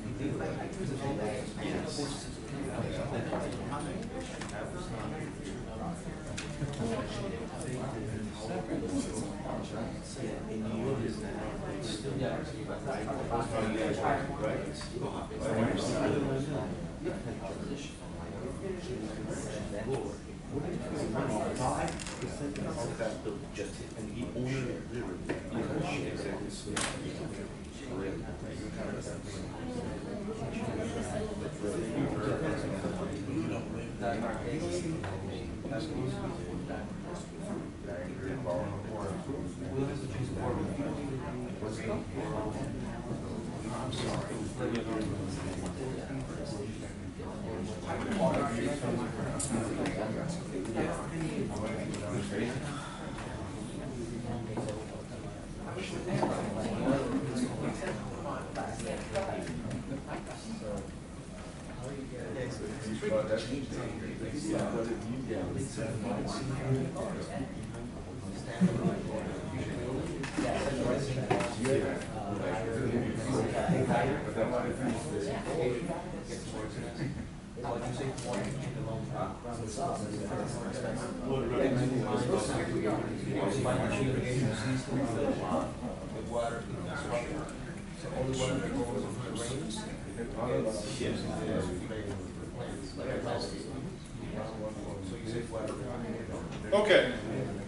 Okay,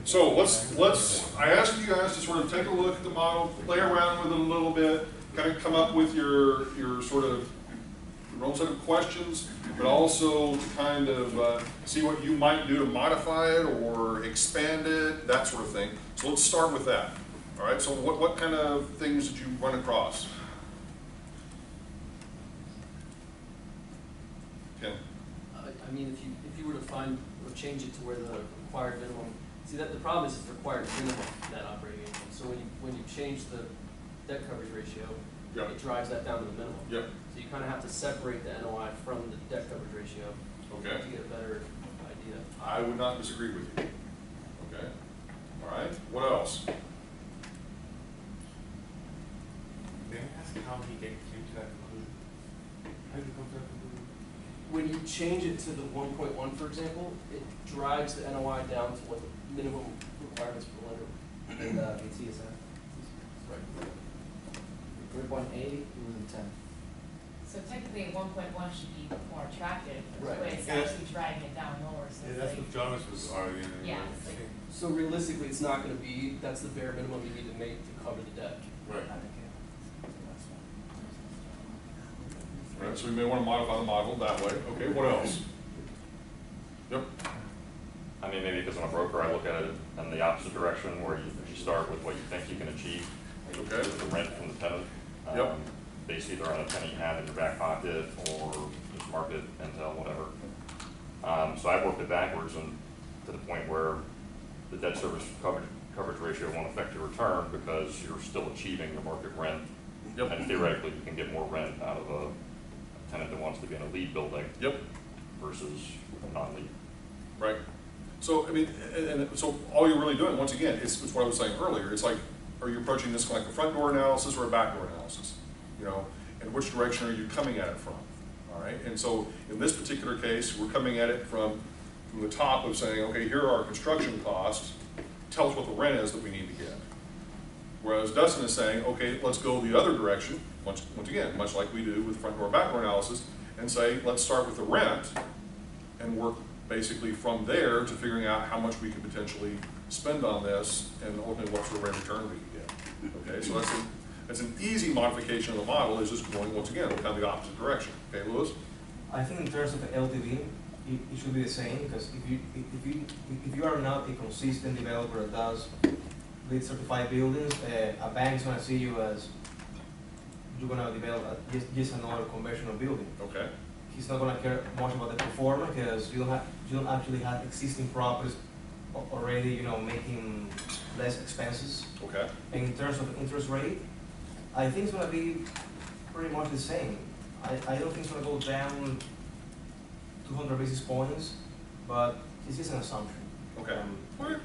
so I asked you guys to sort of take a look at the model, play around with it a little bit, kind of come up with your sort of your own set of questions, but also to kind of see what you might do to modify it or expand it, that sort of thing. So let's start with that. All right, so what kind of things did you run across? Ken? I mean, if you were to find or change it to where the required minimum, see that the problem is it's required minimum net operating income. So when you change the debt coverage ratio, Yep. it drives that down to the minimum. Yep. So you kind of have to separate the NOI from the debt coverage ratio. Okay. to get a better idea. I would not disagree with you. Okay, all right, what else? May I ask how he came to that conclusion? How did he come to that conclusion? When you change it to the 1.1, for example, it drives the NOI down to what the minimum requirements for the lender. And, ATSF. Right. 3.8, it was in 10. So technically, 1.1 should be more attractive, Right. but it's Yeah. actually dragging it down lower, so Yeah, it's that's like, what Jarvis was arguing. Yeah, it's like- So realistically, it's not gonna be, that's the bare minimum you need to make to cover the debt. Right. All right, so we may want to modify the model that way. Okay, what else? Yep, I mean, maybe because I'm a broker, I look at it in the opposite direction, where you start with what you think you can achieve. Okay. With the rent from the tenant. Yep. Based either on a penny you have in your back pocket, or just market intel, whatever. So I've worked it backwards and to the point where the debt service coverage ratio won't affect your return because you're still achieving the market rent. Yep. And theoretically, you can get more rent out of a tenant that wants to be in a LEED building yep, versus non-LEED. right. So, I mean, and so all you're really doing, once again, it's what I was saying earlier, it's like, are you approaching this like a front door analysis or a back door analysis? You know, and which direction are you coming at it from? All right, and so in this particular case, we're coming at it from the top of saying, okay, here are our construction costs, tell us what the rent is that we need to get. Whereas Dustin is saying, okay, let's go the other direction, once again, much like we do with front door, back door analysis, and say, let's start with the rent and work basically from there to figuring out how much we can potentially spend on this and ultimately what sort of rate of return we can get. Okay, so that's an easy modification of the model, is just going, once again, kind of the opposite direction. Okay, Louis? I think in terms of the LTV, it should be the same, because if you are not a consistent developer that does LEED certified buildings, a bank's gonna see you as you're gonna develop just another conventional building. Okay, He's not gonna care much about the performance because you don't actually have existing properties already, you know, making less expenses. okay, And in terms of interest rate, I think it's gonna be pretty much the same. I don't think it's gonna go down 200 basis points, but it's just an assumption. okay.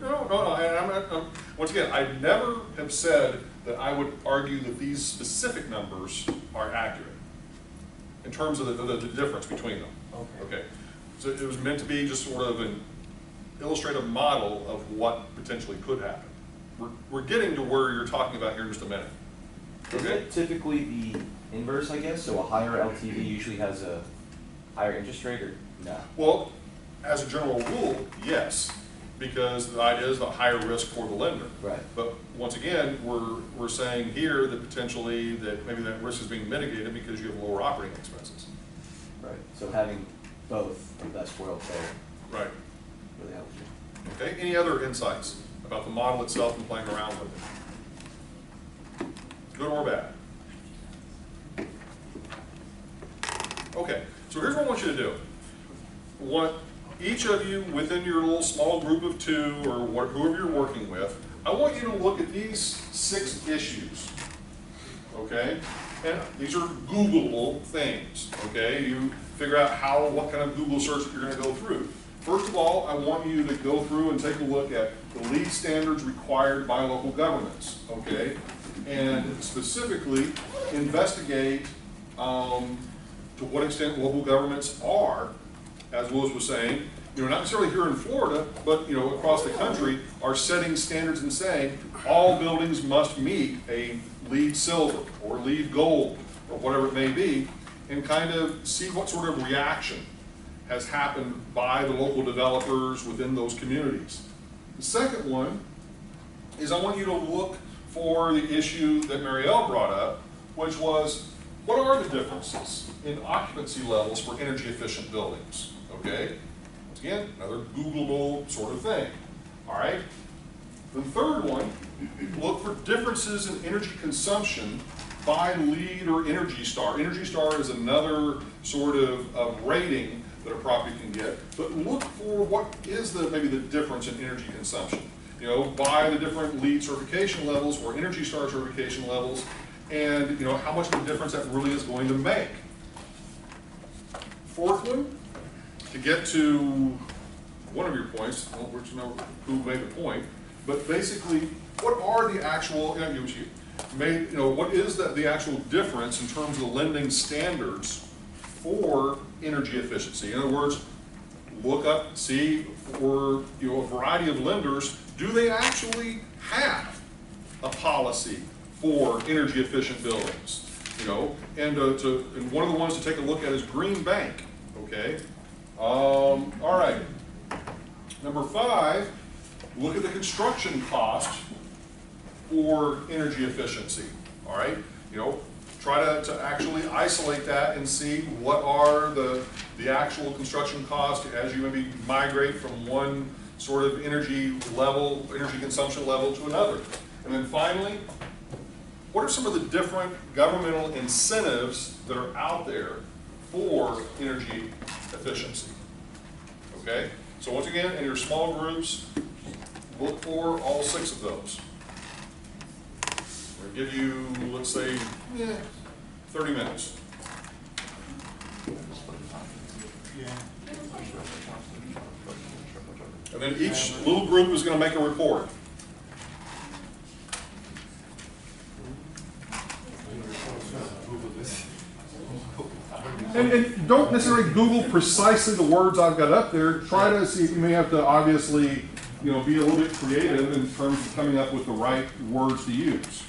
No, and once again, I never have said that I would argue that these specific numbers are accurate in terms of the difference between them. Okay. Okay, so it was meant to be just sort of an illustrative model of what potentially could happen. We're getting to where you're talking about here in just a minute. Is Okay? it typically the inverse, I guess? So a higher LTV usually has a higher interest rate, or no? Well, as a general rule, yes, because the idea is the higher risk for the lender. Right. But once again, we're saying here that potentially that maybe that risk is being mitigated because you have lower operating expenses. Right. So having both of that spoiled there Right. really helps you. Okay, any other insights about the model itself and playing around with it? Good or bad? Okay, so here's what I want you to do. I want each of you within your little small group of two or whoever you're working with, I want you to look at these 6 issues, okay? And these are Googleable things, okay? You figure out what kind of Google search you're gonna go through. First of all, I want you to go through and take a look at the LEED standards required by local governments, okay? And specifically, investigate to what extent local governments are, as Louis was saying, not necessarily here in Florida, but across the country, are setting standards and saying all buildings must meet a LEED silver or LEED gold or whatever it may be, and kind of see what sort of reaction has happened by the local developers within those communities. The second one is I want you to look for the issue that Marielle brought up, which was, what are the differences in occupancy levels for energy efficient buildings, okay? Once again, another Googleable sort of thing, all right? The third one, look for differences in energy consumption by LEED or Energy Star. Energy Star is another sort of rating that a property can get, but look for what is maybe the difference in energy consumption. By the different LEED certification levels or Energy Star certification levels, and how much of a difference that really is going to make. Fourth one, to get to one of your points, I don't know who made the point, but basically, what are the actual, what is the actual difference in terms of the lending standards for energy efficiency? In other words, look up, see for a variety of lenders, do they actually have a policy for energy efficient buildings? And one of the ones to take a look at is Green Bank. Okay. All right. Number 5, look at the construction cost for energy efficiency. All right. Try to actually isolate that and see what are the actual construction costs as you maybe migrate from one sort of energy consumption level to another. And then finally, what are some of the different governmental incentives that are out there for energy efficiency? Okay, so once again, in your small groups, look for all 6 of those. We'll give you, let's say, 30 minutes. And then each little group is going to make a report. And don't necessarily Google precisely the words I've got up there. Try to see if you may have to obviously, be a little bit creative in terms of coming up with the right words to use.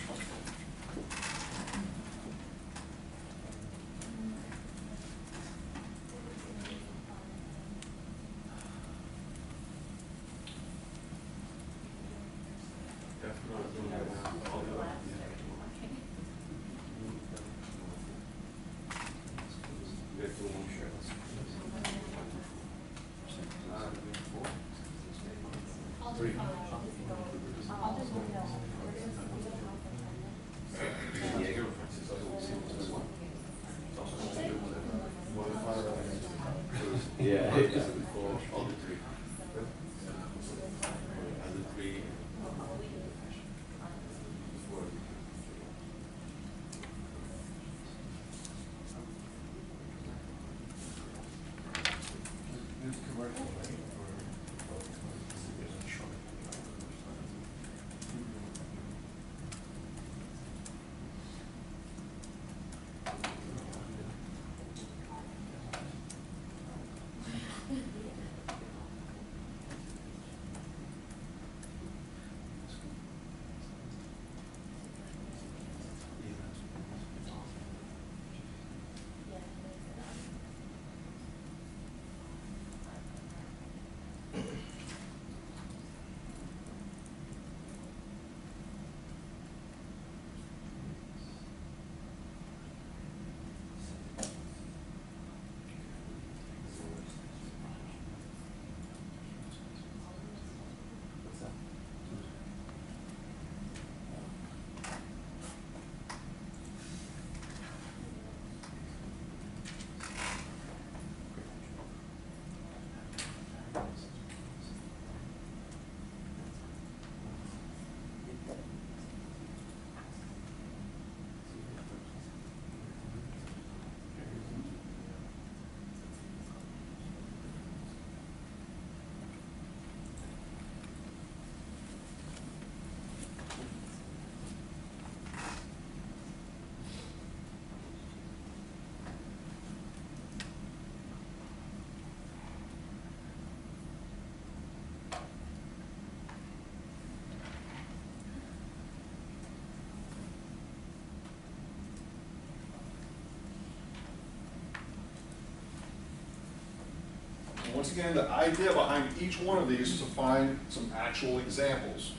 Once again, the idea behind each one of these is to find some actual examples.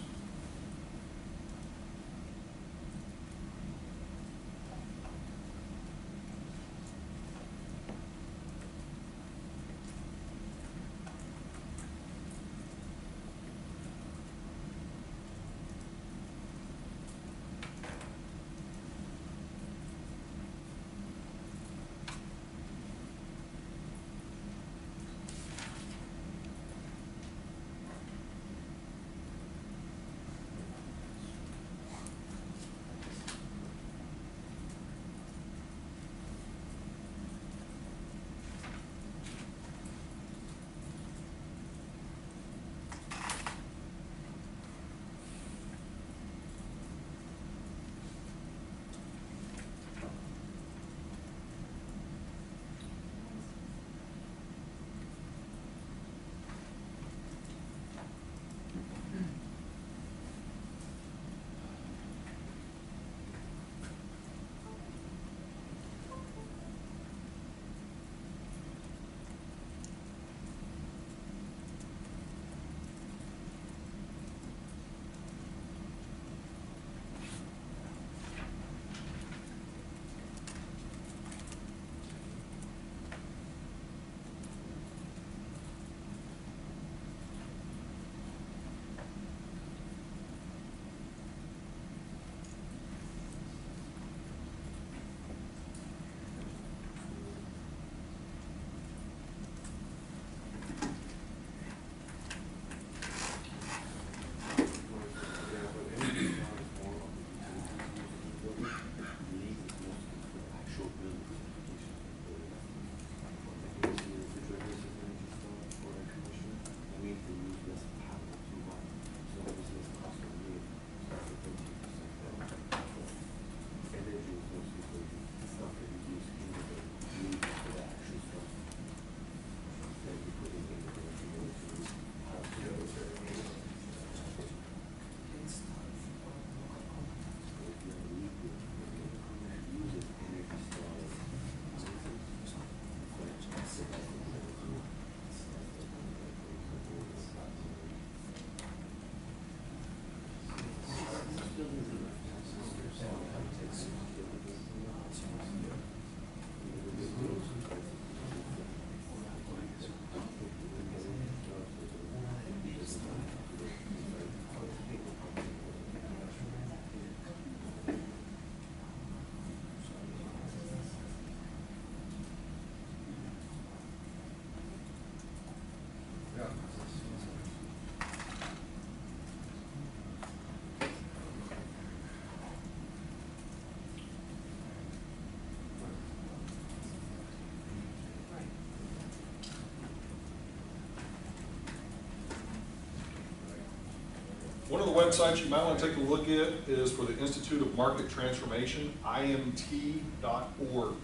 One of the websites you might want to take a look at is for the Institute of Market Transformation, imt.org.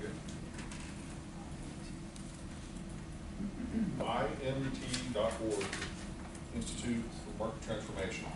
imt.org, Institute for Market Transformation.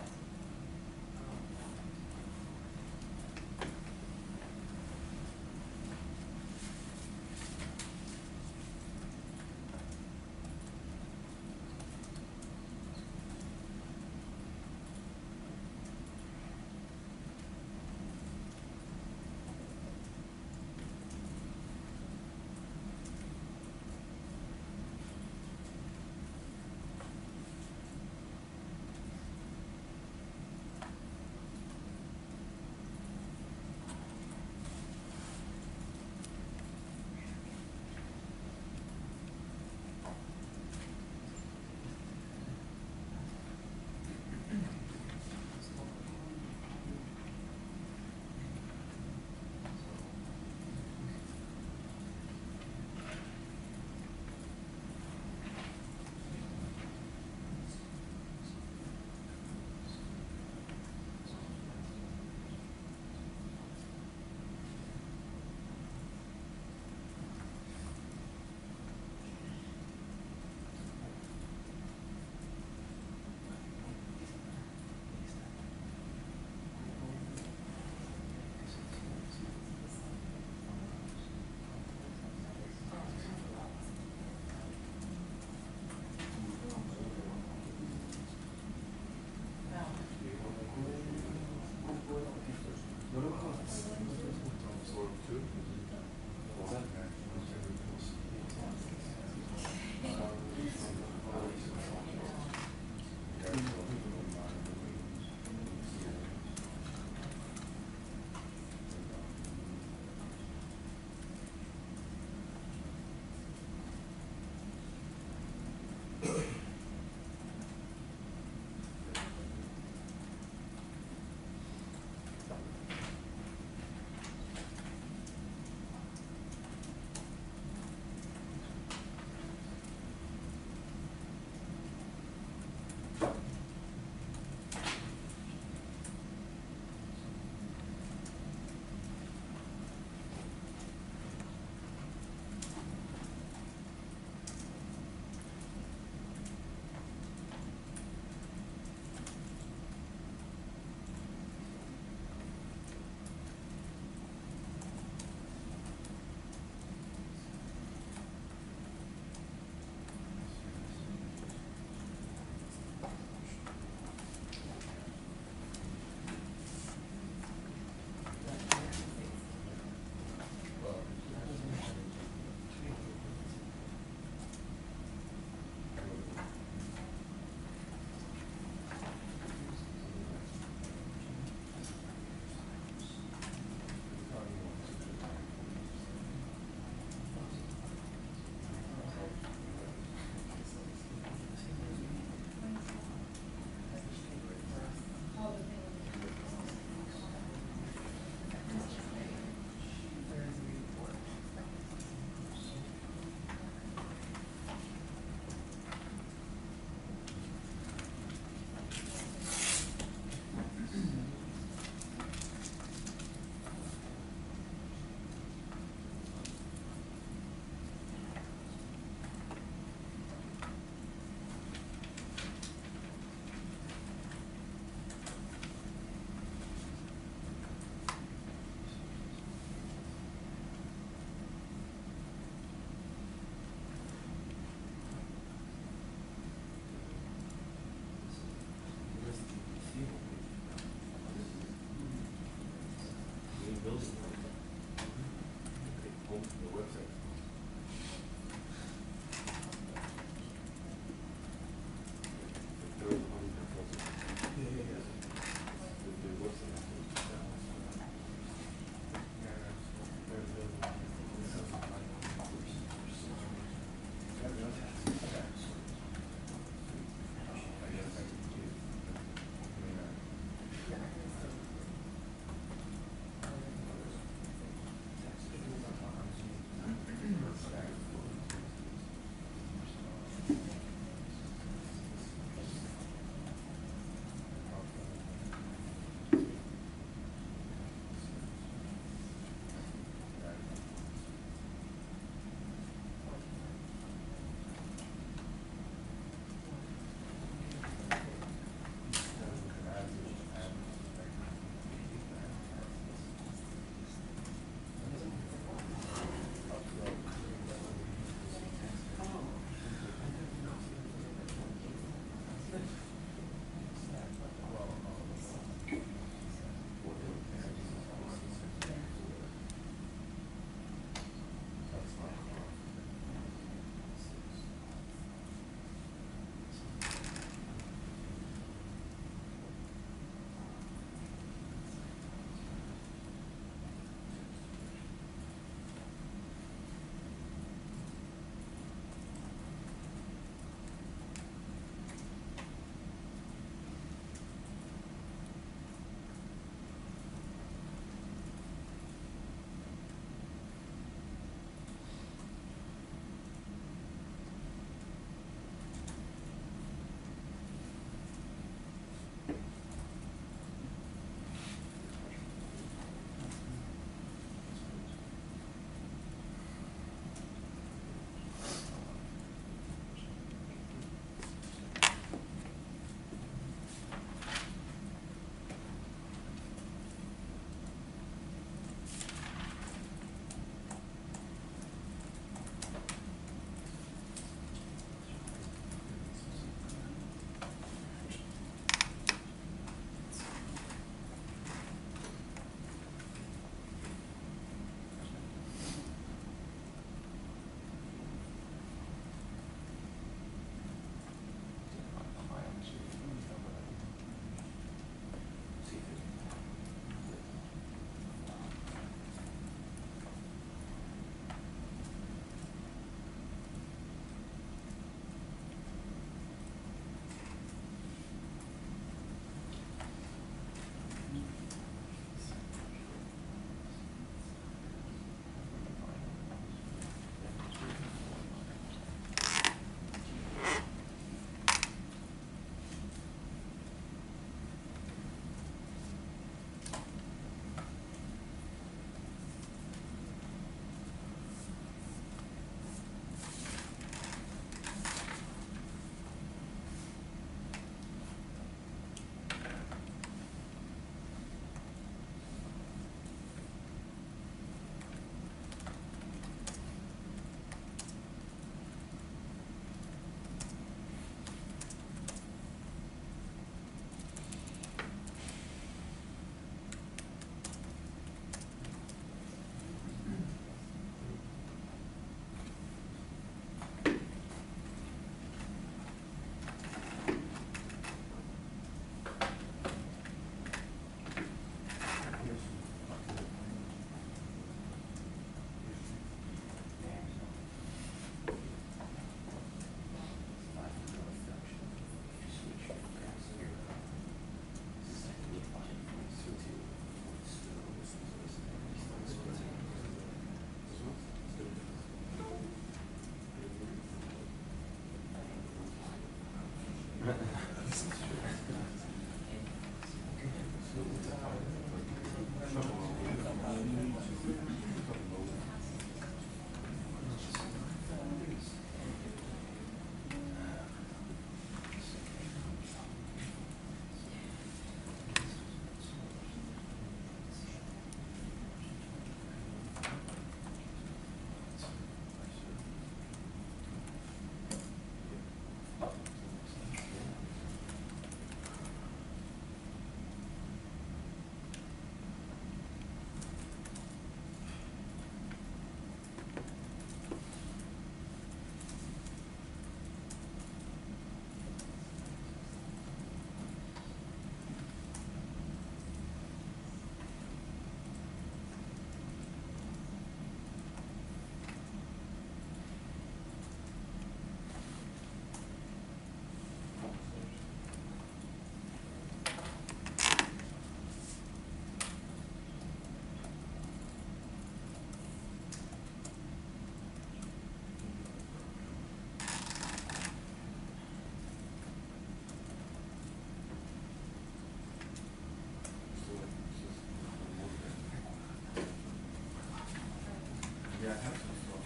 Yeah, I have some stuff.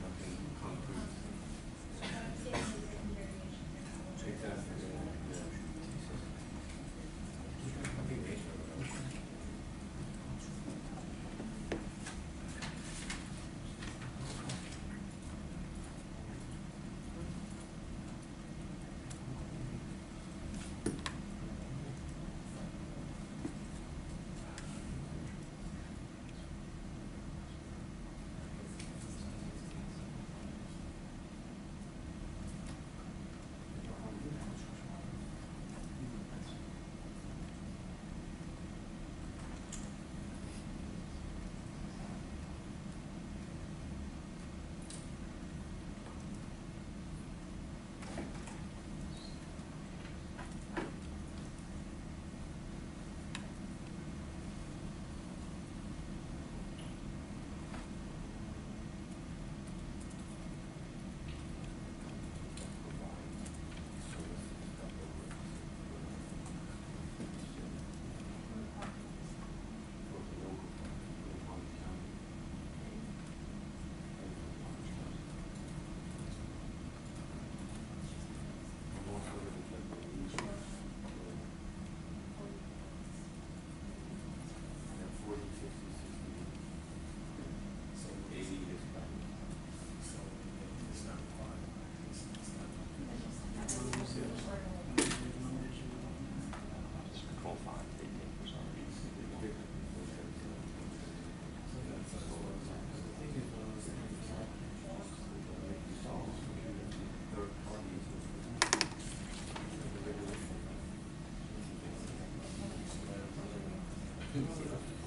Nothing concrete. Exactly. Control 5, 18%.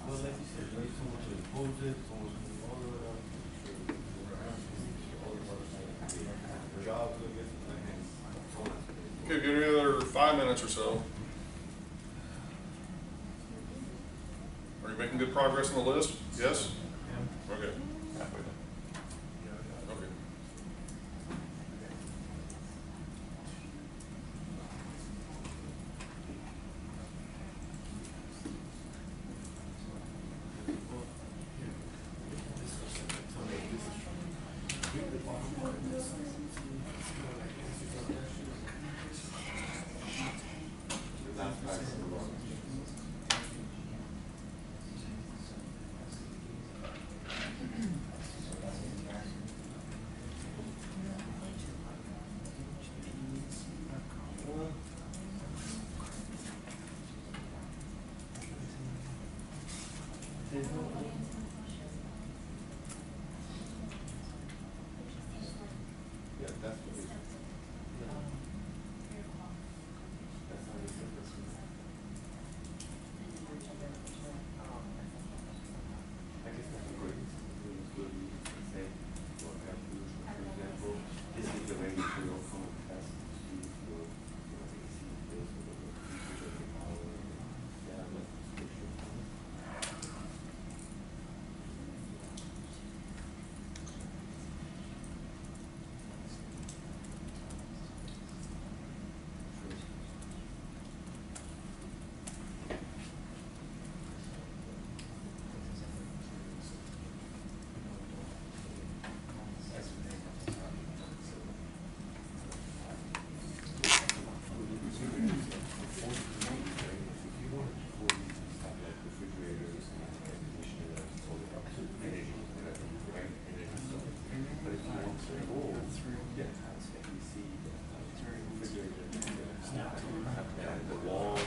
Well, like you said, right, someone should impose it, someone should order it up. Jobs, I guess, in their hands. Someone has to pay. Okay, give me another 5 minutes or so. Are you making good progress on the list? Yes? Okay. Halfway there. Okay. Last price of the road. Yeah, that's what it is. That's how it's different. I guess that's a great, it's good, you can say, for example, this is the regulatory outcome of capacity to use your, AC bills or the future of the power, yeah, that's restriction. the wall.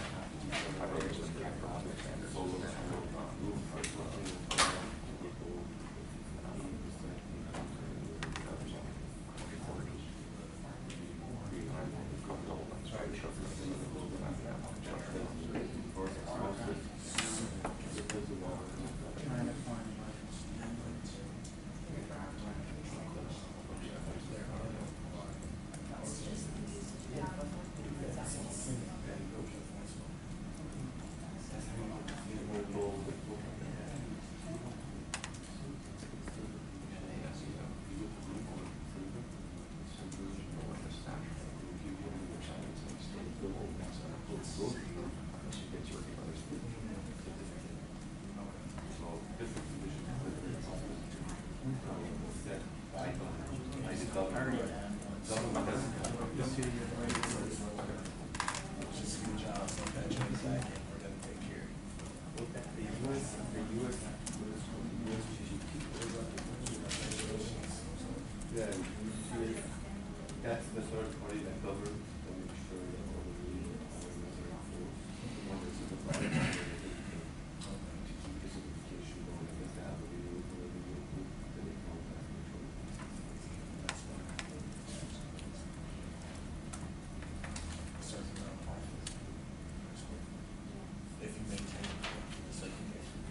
Yeah, that's the third party that covers, to make sure that all the rules are enforced. The one that's in the private, to keep the certification going, I guess they have a video, that they call that control. If you maintain the certification.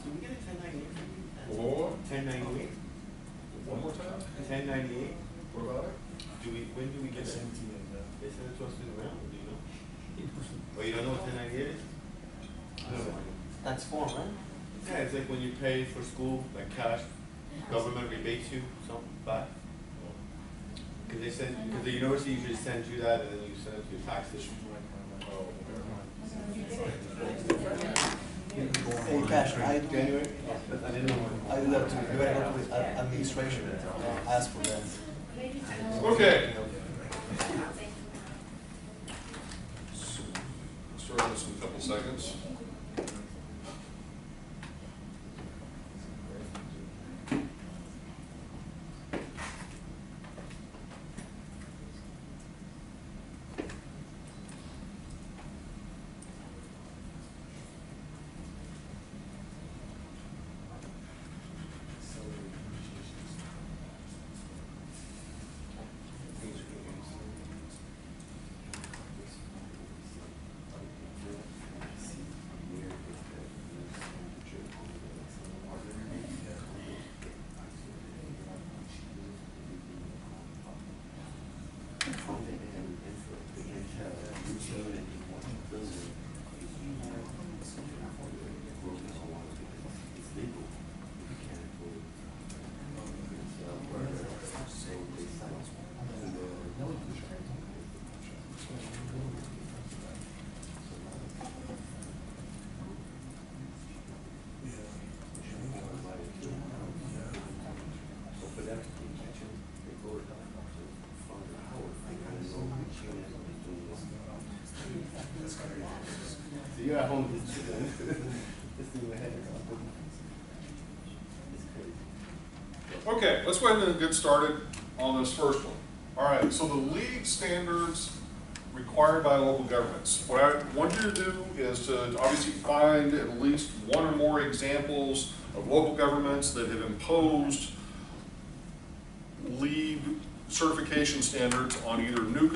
Do we get a 1098 from you? Or, 1098? one more time? 1098? What about it? When do we get it? They send it to us in the mail, do you know? Oh, you don't know what 1098 is? That's form, right? Yeah, it's like when you pay for school, like cash, government rebates you something back. Because the university usually sends you that and then you send it to your taxes. Hey, Cash, January? I didn't know. I do that too. You gotta go to the administration, ask for that. Okay. Start this in a couple seconds. So you're at home just in your head. It's crazy. Okay, let's go ahead and get started on this first one. All right, so the league standards required by local governments. What I want you to do is to obviously find at least one or more examples of local governments that have imposed league certification standards on either new